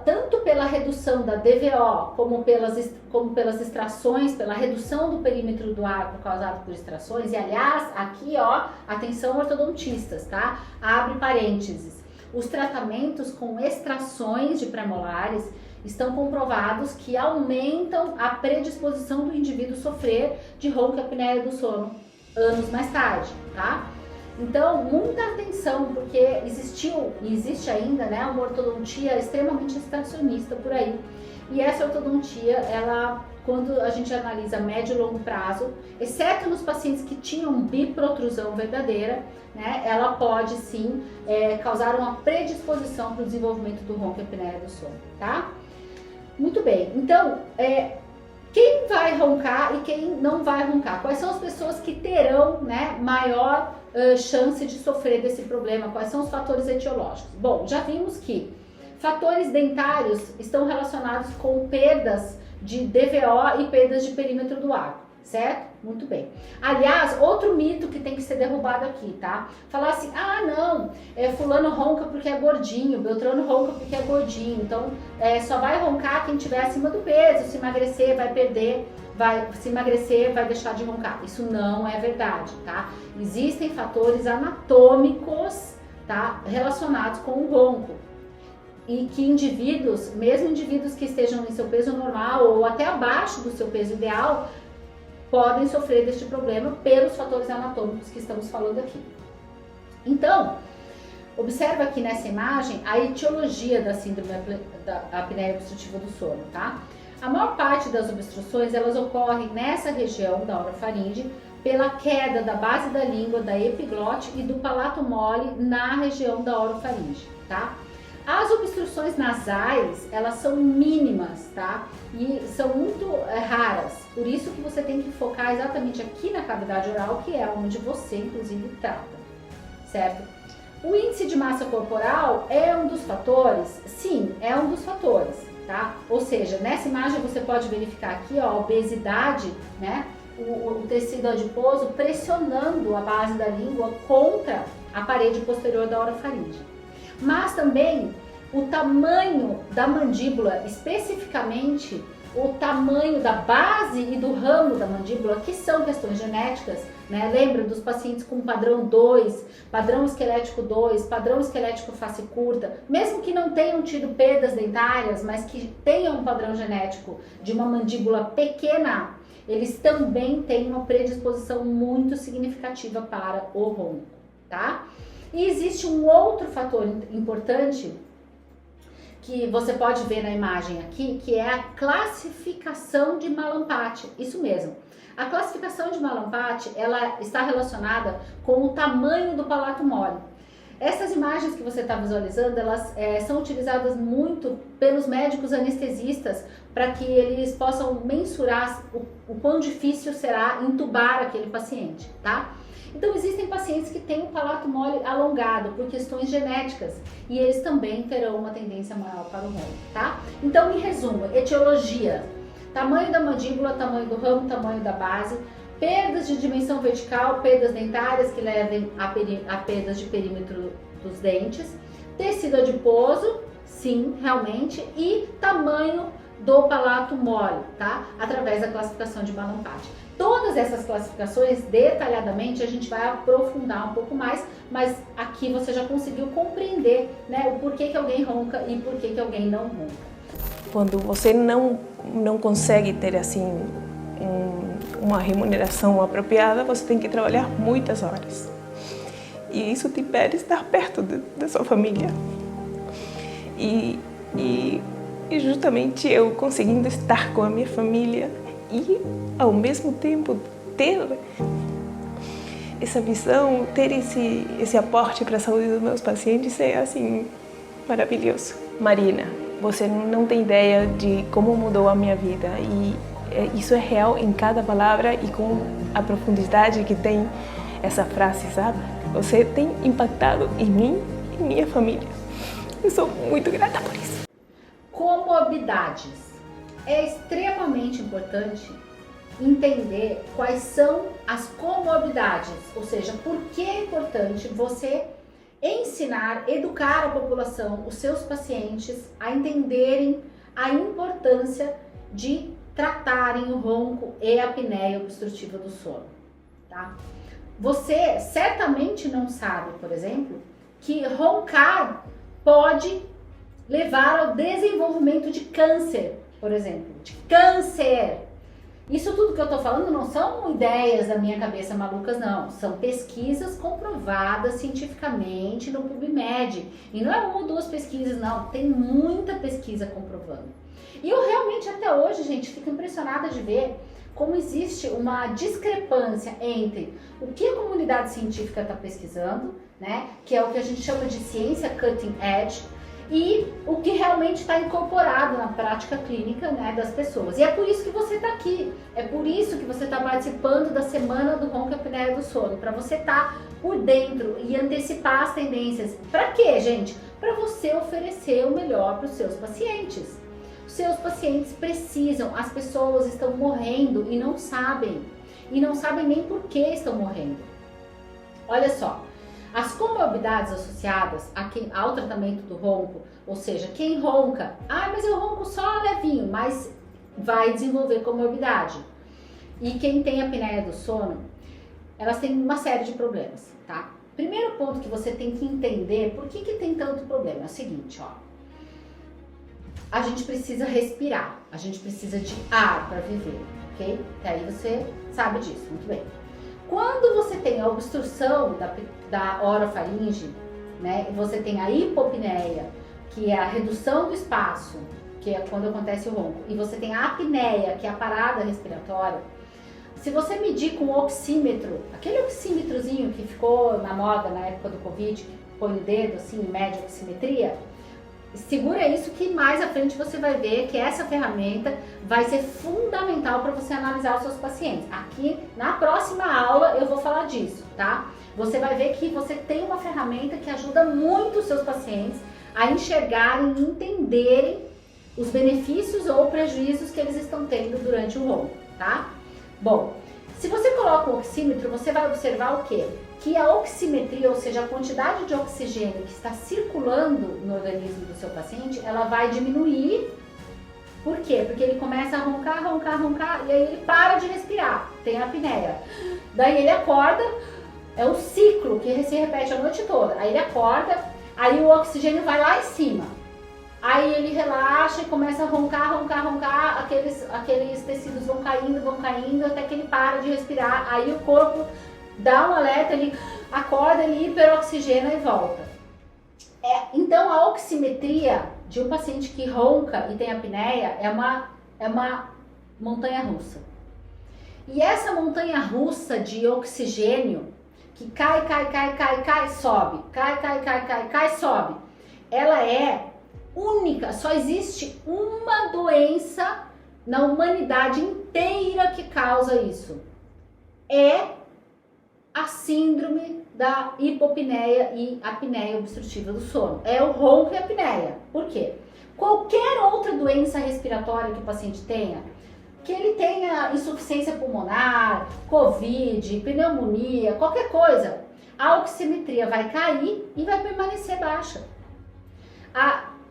tanto pela redução da DVO como pelas extrações, pela redução do perímetro do arco causado por extrações, e aliás, aqui ó, atenção ortodontistas, tá? Abre parênteses. Os tratamentos com extrações de premolares estão comprovados que aumentam a predisposição do indivíduo sofrer de ronco e apneia do sono anos mais tarde, tá? Então, muita atenção, porque existiu e existe ainda, né, uma ortodontia extremamente extracionista por aí. E essa ortodontia, ela, quando a gente analisa médio e longo prazo, exceto nos pacientes que tinham biprotrusão verdadeira, né, ela pode sim causar uma predisposição para o desenvolvimento do ronco e apneia do sono, tá? Muito bem, então, quem vai roncar e quem não vai roncar? Quais são as pessoas que terão, né, maior chance de sofrer desse problema? Quais são os fatores etiológicos? Bom, já vimos que fatores dentários estão relacionados com perdas de DVO e perdas de perímetro do arco, certo? Muito bem. Aliás, outro mito que tem que ser derrubado aqui, tá? Falar assim, ah não, fulano ronca porque é gordinho, Beltrano ronca porque é gordinho, então só vai roncar quem estiver acima do peso, se emagrecer vai perder, se emagrecer vai deixar de roncar. Isso não é verdade, tá? Existem fatores anatômicos, tá, relacionados com o ronco. E que indivíduos, mesmo indivíduos que estejam em seu peso normal ou até abaixo do seu peso ideal, podem sofrer deste problema pelos fatores anatômicos que estamos falando aqui. Então, observa aqui nessa imagem a etiologia da síndrome da apneia obstrutiva do sono, tá? A maior parte das obstruções, elas ocorrem nessa região da orofaringe, pela queda da base da língua, da epiglote e do palato mole na região da orofaringe, tá? As obstruções nasais, elas são mínimas, tá? E são muito raras, por isso que você tem que focar exatamente aqui na cavidade oral, que é onde você, inclusive, trata, certo? O índice de massa corporal é um dos fatores? Sim, é um dos fatores, tá? Ou seja, nessa imagem você pode verificar aqui, ó, a obesidade, né? O tecido adiposo pressionando a base da língua contra a parede posterior da orofaringe. Mas também o tamanho da mandíbula, especificamente o tamanho da base e do ramo da mandíbula, que são questões genéticas, né? Lembra dos pacientes com padrão 2, padrão esquelético 2, padrão esquelético face curta, mesmo que não tenham tido perdas dentárias, mas que tenham um padrão genético de uma mandíbula pequena, eles também têm uma predisposição muito significativa para o ronco, tá? E existe um outro fator importante que você pode ver na imagem aqui, que é a classificação de Mallampati. Isso mesmo. A classificação de Mallampati, ela está relacionada com o tamanho do palato mole. Essas imagens que você está visualizando, elas são utilizadas muito pelos médicos anestesistas para que eles possam mensurar o quão difícil será intubar aquele paciente, tá? Então existem pacientes que têm o palato mole alongado por questões genéticas e eles também terão uma tendência maior para o ronco, tá? Então, em resumo, etiologia, tamanho da mandíbula, tamanho do ramo, tamanho da base, perdas de dimensão vertical, perdas dentárias que levem a perdas de perímetro dos dentes, tecido adiposo, sim, realmente, e tamanho do palato mole, tá? Através da classificação de Mallampati. Todas essas classificações, detalhadamente, a gente vai aprofundar um pouco mais, mas aqui você já conseguiu compreender, né, o porquê que alguém ronca e porquê que alguém não ronca. Quando você não consegue ter, assim, uma remuneração apropriada, você tem que trabalhar muitas horas. E isso te impede de estar perto da sua família. E justamente eu conseguindo estar com a minha família e, ao mesmo tempo, ter essa visão, ter esse aporte para a saúde dos meus pacientes é, assim, maravilhoso. Marina, você não tem ideia de como mudou a minha vida e isso é real em cada palavra e com a profundidade que tem essa frase, sabe? Você tem impactado em mim e minha família. Eu sou muito grata por isso. Comorbidades. É extremamente importante entender quais são as comorbidades, ou seja, por que é importante você ensinar, educar a população, os seus pacientes a entenderem a importância de tratarem o ronco e a apneia obstrutiva do sono, tá? Você certamente não sabe, por exemplo, que roncar pode levar ao desenvolvimento de câncer, por exemplo, de câncer. Isso tudo que eu tô falando não são ideias da minha cabeça malucas, não. São pesquisas comprovadas cientificamente no PubMed. E não é uma ou duas pesquisas, não. Tem muita pesquisa comprovando. E eu realmente até hoje, gente, fico impressionada de ver como existe uma discrepância entre o que a comunidade científica está pesquisando, né, que é o que a gente chama de ciência cutting edge, e o que realmente está incorporado na prática clínica, né, das pessoas. E é por isso que você está aqui, é por isso que você está participando da Semana do Ronco e Apneia do Sono, para você estar por dentro e antecipar as tendências. Para quê, gente? Para você oferecer o melhor para os seus pacientes. Os seus pacientes precisam, as pessoas estão morrendo e não sabem nem por que estão morrendo. Olha só. As comorbidades associadas ao tratamento do ronco, ou seja, quem ronca, mas eu ronco só levinho, mas vai desenvolver comorbidade. E quem tem apneia do sono, elas têm uma série de problemas, tá? Primeiro ponto que você tem que entender por que tem tanto problema é o seguinte, ó. A gente precisa respirar, a gente precisa de ar para viver, ok? E aí você sabe disso, muito bem. Quando você tem a obstrução da orofaringe, né, e você tem a hipopneia, que é a redução do espaço, que é quando acontece o ronco, e você tem a apneia, que é a parada respiratória, se você medir com o oxímetro, aquele oxímetrozinho que ficou na moda na época do Covid, que põe o dedo assim, mede a oximetria, segura isso que mais à frente você vai ver que essa ferramenta vai ser fundamental para você analisar os seus pacientes. Aqui na próxima aula eu vou falar disso, tá? Você vai ver que você tem uma ferramenta que ajuda muito os seus pacientes a enxergarem e entenderem os benefícios ou prejuízos que eles estão tendo durante o ronco, tá? Bom, se você coloca o oxímetro, você vai observar o quê? Que a oximetria, ou seja, a quantidade de oxigênio que está circulando no organismo do seu paciente, ela vai diminuir. Por quê? Porque ele começa a roncar, e aí ele para de respirar, tem a apneia. Daí ele acorda, é o ciclo que se repete a noite toda. Aí ele acorda, aí o oxigênio vai lá em cima. Aí ele relaxa e começa a roncar, aqueles tecidos vão caindo, até que ele para de respirar. Aí o corpo dá um alerta, ele acorda, ele hiperoxigena e volta. Então a oximetria de um paciente que ronca e tem apneia é uma montanha russa. E essa montanha russa de oxigênio, que cai, sobe, cai, sobe, ela é única, só existe uma doença na humanidade inteira que causa isso. É a síndrome da hipopneia e apneia obstrutiva do sono. É o ronco e a apneia. Por quê? Qualquer outra doença respiratória que o paciente tenha, que ele tenha insuficiência pulmonar, covid, pneumonia, qualquer coisa, a oximetria vai cair e vai permanecer baixa.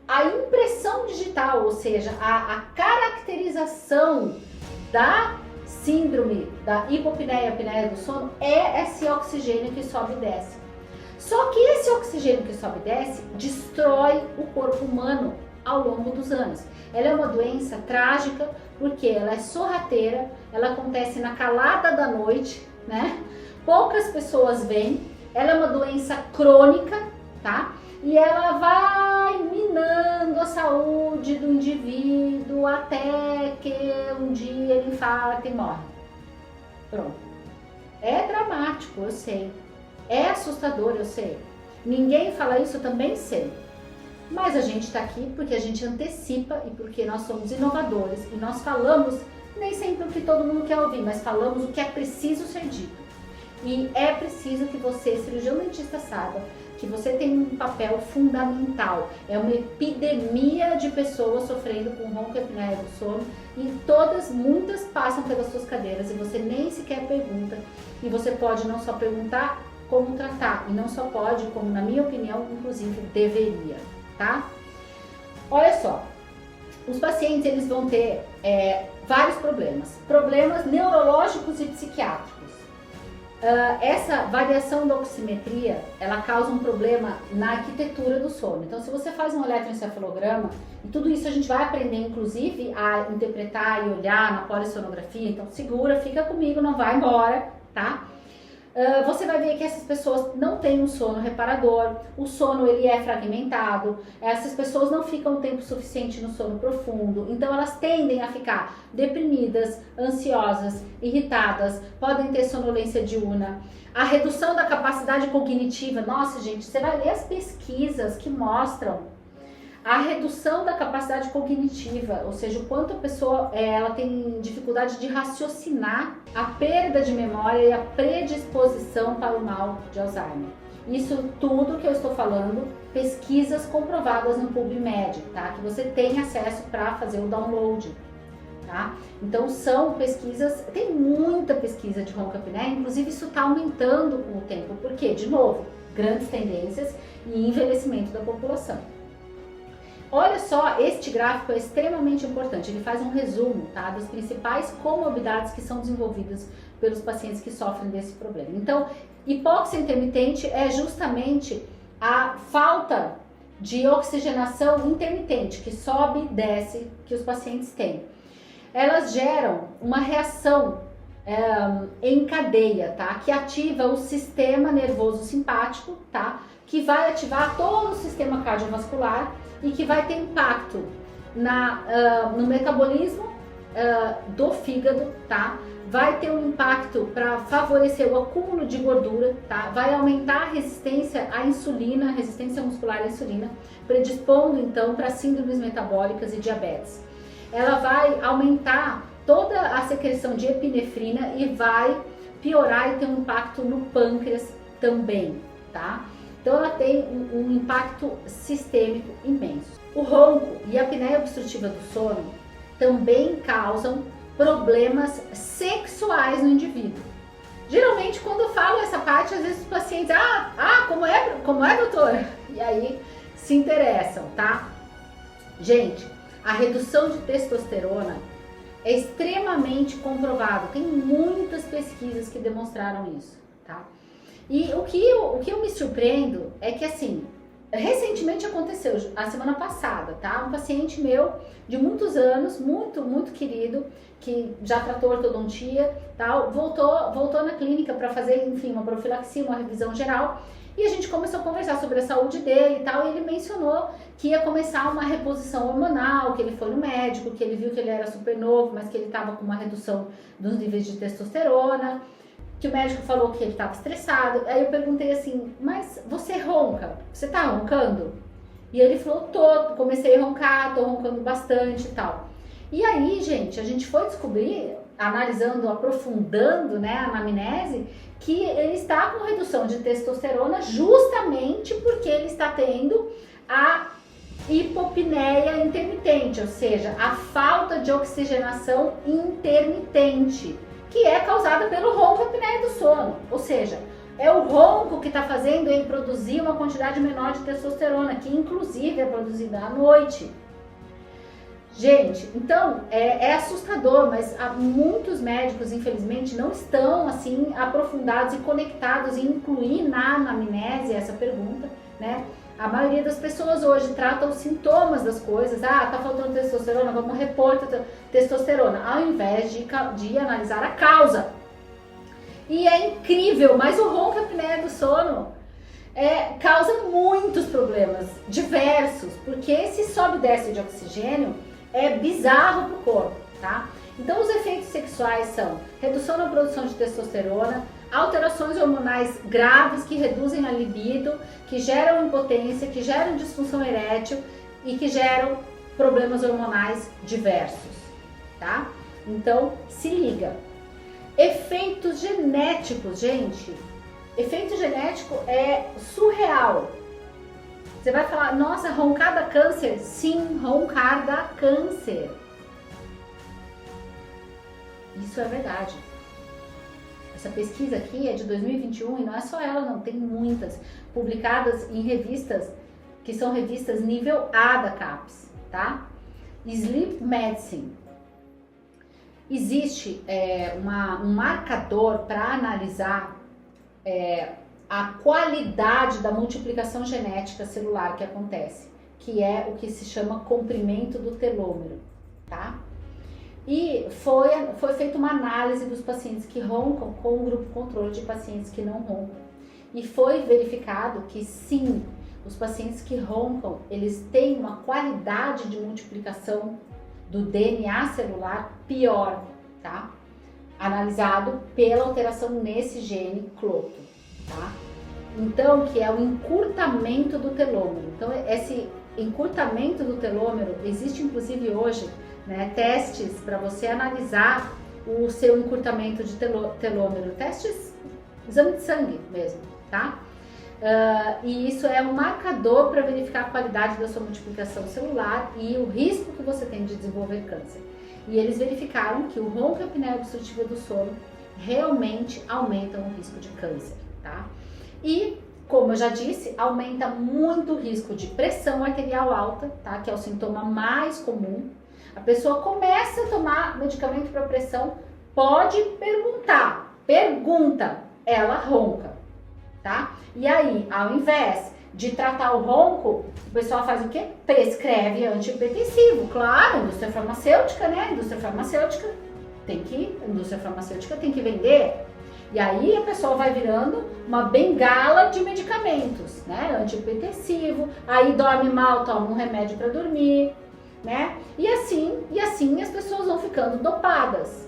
A impressão digital, ou seja, a caracterização da síndrome da hipopneia e apneia do sono é esse oxigênio que sobe e desce. Só que esse oxigênio que sobe e desce destrói o corpo humano ao longo dos anos. Ela é uma doença trágica porque ela é sorrateira, ela acontece na calada da noite, né? Poucas pessoas veem. Ela é uma doença crônica, tá? E ela vai minar minando a saúde do indivíduo até que um dia ele infarta e morre. Pronto. É dramático, eu sei. É assustador, eu sei. Ninguém fala isso, eu também sei. Mas a gente está aqui porque a gente antecipa e porque nós somos inovadores e nós falamos nem sempre o que todo mundo quer ouvir, mas falamos o que é preciso ser dito. E é preciso que você, cirurgião dentista, saiba que você tem um papel fundamental. É uma epidemia de pessoas sofrendo com ronco e apneia do sono e muitas passam pelas suas cadeiras e você nem sequer pergunta. E você pode não só perguntar, como tratar. E não só pode, como na minha opinião, inclusive deveria, tá? Olha só, os pacientes eles vão ter vários problemas neurológicos e psiquiátricos. Essa variação da oximetria, ela causa um problema na arquitetura do sono. Então, se você faz um eletroencefalograma, e tudo isso a gente vai aprender, inclusive, a interpretar e olhar na polissonografia, então segura, fica comigo, não vai embora, tá? Você vai ver que essas pessoas não têm um sono reparador, o sono ele é fragmentado, essas pessoas não ficam tempo suficiente no sono profundo, então elas tendem a ficar deprimidas, ansiosas, irritadas, podem ter sonolência diurna. A redução da capacidade cognitiva, nossa gente, você vai ler as pesquisas que mostram a redução da capacidade cognitiva, ou seja, o quanto a pessoa ela tem dificuldade de raciocinar, a perda de memória e a predisposição para o mal de Alzheimer. Isso tudo que eu estou falando, pesquisas comprovadas no PubMed, tá? Que você tem acesso para fazer o download, tá? Então são pesquisas, tem muita pesquisa de ronco-apneia, inclusive isso está aumentando com o tempo, porque, de novo, grandes tendências e envelhecimento da população. Olha só, este gráfico é extremamente importante, ele faz um resumo, tá, das principais comorbidades que são desenvolvidas pelos pacientes que sofrem desse problema. Então, hipóxia intermitente é justamente a falta de oxigenação intermitente, que sobe e desce, que os pacientes têm. Elas geram uma reação em cadeia, tá, que ativa o sistema nervoso simpático, tá, que vai ativar todo o sistema cardiovascular e que vai ter impacto no metabolismo do fígado, tá? Vai ter um impacto para favorecer o acúmulo de gordura, tá? Vai aumentar a resistência à insulina, resistência muscular à insulina, predispondo então para síndromes metabólicas e diabetes. Ela vai aumentar toda a secreção de epinefrina e vai piorar e ter um impacto no pâncreas também, tá? Então ela tem um impacto sistêmico imenso. O ronco e a apneia obstrutiva do sono também causam problemas sexuais no indivíduo. Geralmente quando eu falo essa parte, às vezes os pacientes, como é doutora? E aí se interessam, tá? Gente, a redução de testosterona é extremamente comprovado, tem muitas pesquisas que demonstraram isso, tá? E o que eu me surpreendo é que, assim, recentemente aconteceu, a semana passada, tá? Um paciente meu de muitos anos, muito querido, que já tratou ortodontia, tal, voltou na clínica para fazer, enfim, uma profilaxia, uma revisão geral, e a gente começou a conversar sobre a saúde dele e tal, e ele mencionou que ia começar uma reposição hormonal, que ele foi no médico, que ele viu que ele era super novo, mas que ele estava com uma redução dos níveis de testosterona, que o médico falou que ele estava estressado. Aí eu perguntei assim, mas você ronca? Você tá roncando? E ele falou, comecei a roncar, tô roncando bastante e tal. E aí, gente, a gente foi descobrir, analisando, aprofundando, né, a anamnese, que ele está com redução de testosterona justamente porque ele está tendo a hipopneia intermitente, ou seja, a falta de oxigenação intermitente, que é causada pelo ronco e apneia do sono, ou seja, é o ronco que está fazendo ele produzir uma quantidade menor de testosterona, que inclusive é produzida à noite. Gente, então é assustador, mas muitos médicos, infelizmente, não estão assim aprofundados e conectados em incluir na anamnese essa pergunta, né? A maioria das pessoas hoje trata os sintomas das coisas, tá faltando testosterona, vamos repor testosterona, ao invés de analisar a causa. E é incrível, mas o ronco e apneia do sono causa muitos problemas, diversos, porque esse sobe e desce de oxigênio é bizarro pro corpo, tá? Então os efeitos sexuais são redução na produção de testosterona, alterações hormonais graves que reduzem a libido, que geram impotência, que geram disfunção erétil e que geram problemas hormonais diversos, tá? Então se liga. Efeitos genéticos, gente. Efeito genético é surreal. Você vai falar, nossa, roncar dá câncer? Sim, roncar dá câncer. Isso é verdade. Essa pesquisa aqui é de 2021 e não é só ela não, tem muitas publicadas em revistas que são revistas nível A da CAPES, tá? Sleep Medicine. Existe um marcador para analisar a qualidade da multiplicação genética celular que acontece, que é o que se chama comprimento do telômero, tá? E foi feita uma análise dos pacientes que roncam com o grupo controle de pacientes que não roncam. E foi verificado que sim, os pacientes que roncam, eles têm uma qualidade de multiplicação do DNA celular pior, tá? Analisado pela alteração nesse gene cloto, tá? Então, que é o encurtamento do telômero. Então, esse encurtamento do telômero, existe inclusive hoje, né, testes para você analisar o seu encurtamento de telômero, testes, exame de sangue mesmo, tá? E isso é um marcador para verificar a qualidade da sua multiplicação celular e o risco que você tem de desenvolver câncer. E eles verificaram que o ronco e a apneia obstrutiva do sono realmente aumentam o risco de câncer, tá? E, como eu já disse, aumenta muito o risco de pressão arterial alta, tá? Que é o sintoma mais comum. A pessoa começa a tomar medicamento para pressão, pode pergunta, ela ronca, tá? E aí, ao invés de tratar o ronco, o pessoal faz o quê? Prescreve antihipertensivo. Claro, indústria farmacêutica, né? A indústria farmacêutica tem que vender. E aí a pessoa vai virando uma bengala de medicamentos, né? Antihipertensivo, aí dorme mal, toma um remédio para dormir, né? E assim as pessoas vão ficando dopadas.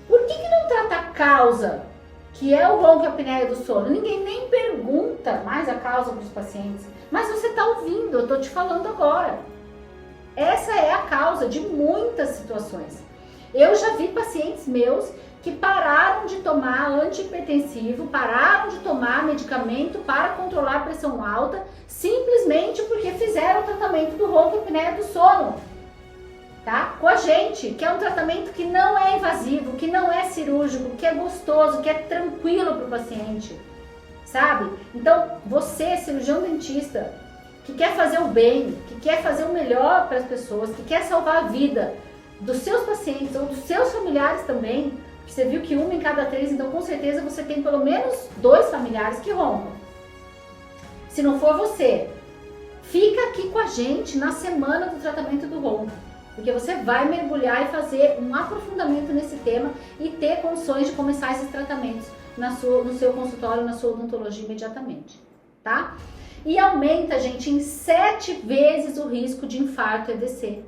Por que não trata a causa, que é o ronco e a apneia do sono? Ninguém nem pergunta mais a causa para os pacientes. Mas você está ouvindo, eu estou te falando agora. Essa é a causa de muitas situações. Eu já vi pacientes meus que pararam de tomar antihipertensivo, pararam de tomar medicamento para controlar a pressão alta, simplesmente porque fizeram o tratamento do ronco e apneia do sono, tá? Com a gente, que é um tratamento que não é invasivo, que não é cirúrgico, que é gostoso, que é tranquilo para o paciente, sabe? Então, você, cirurgião dentista, que quer fazer o bem, que quer fazer o melhor para as pessoas, que quer salvar a vida dos seus pacientes ou dos seus familiares também, você viu que 1 em cada 3, então com certeza você tem pelo menos 2 familiares que roncam. Se não for você, fica aqui com a gente na semana do tratamento do ronco, porque você vai mergulhar e fazer um aprofundamento nesse tema e ter condições de começar esses tratamentos no seu consultório, na sua odontologia imediatamente, tá? E aumenta, gente, em 7 vezes o risco de infarto e AVC.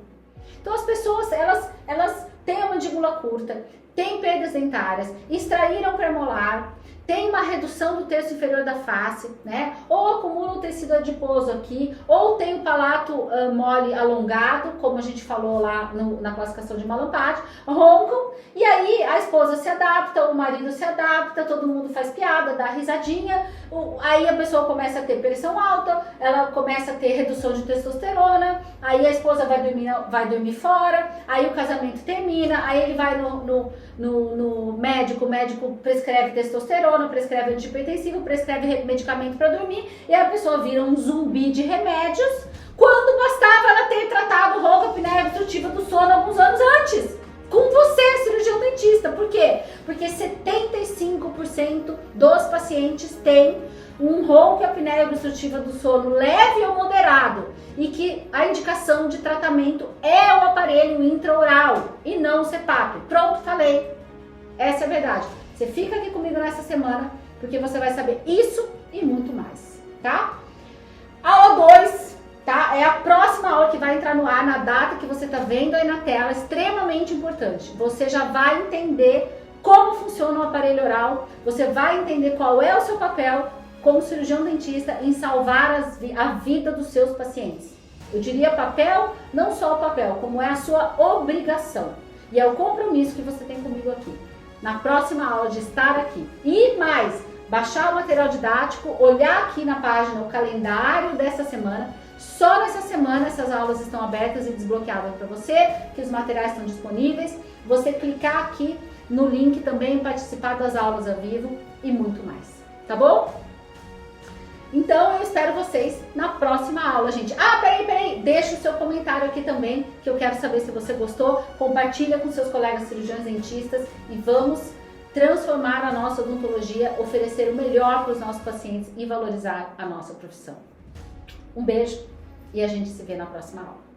Então as pessoas, elas têm a mandíbula curta, têm perdas dentárias, extraíram premolar, tem uma redução do terço inferior da face, né? Ou acumula o tecido adiposo aqui, ou tem o palato mole alongado, como a gente falou lá na classificação de Malampati, roncam, e aí a esposa se adapta, o marido se adapta, todo mundo faz piada, dá risadinha, aí a pessoa começa a ter pressão alta, ela começa a ter redução de testosterona, aí a esposa vai dormir fora, aí o casamento termina, aí ele vai no médico, o médico prescreve testosterona, prescreve antihipertensivo, prescreve medicamento para dormir, e a pessoa vira um zumbi de remédios, quando bastava ela ter tratado o ronco, apneia obstrutiva do sono alguns anos antes, com você, cirurgião dentista. Por quê? Porque 75% dos pacientes têm um ronco e apneia obstrutiva do sono leve ou moderado, e que a indicação de tratamento é o aparelho intraoral e não o CPAP. Pronto, falei. Essa é a verdade. Você fica aqui comigo nessa semana, porque você vai saber isso e muito mais. tá? Aula 2, tá? É a próxima aula que vai entrar no ar na data que você tá vendo aí na tela, extremamente importante. Você já vai entender como funciona o aparelho oral, você vai entender qual é o seu papel como cirurgião dentista em salvar a vida dos seus pacientes. Eu diria papel, não só o papel, como é a sua obrigação. E é o compromisso que você tem comigo aqui. Na próxima aula de estar aqui. E mais, baixar o material didático, olhar aqui na página o calendário dessa semana. Só nessa semana essas aulas estão abertas e desbloqueadas para você, que os materiais estão disponíveis. Você clicar aqui no link também, participar das aulas ao vivo e muito mais. Tá bom? Então eu espero vocês na próxima aula, gente. Ah, peraí, deixa o seu comentário aqui também, que eu quero saber se você gostou. Compartilha com seus colegas cirurgiões dentistas e vamos transformar a nossa odontologia, oferecer o melhor para os nossos pacientes e valorizar a nossa profissão. Um beijo e a gente se vê na próxima aula.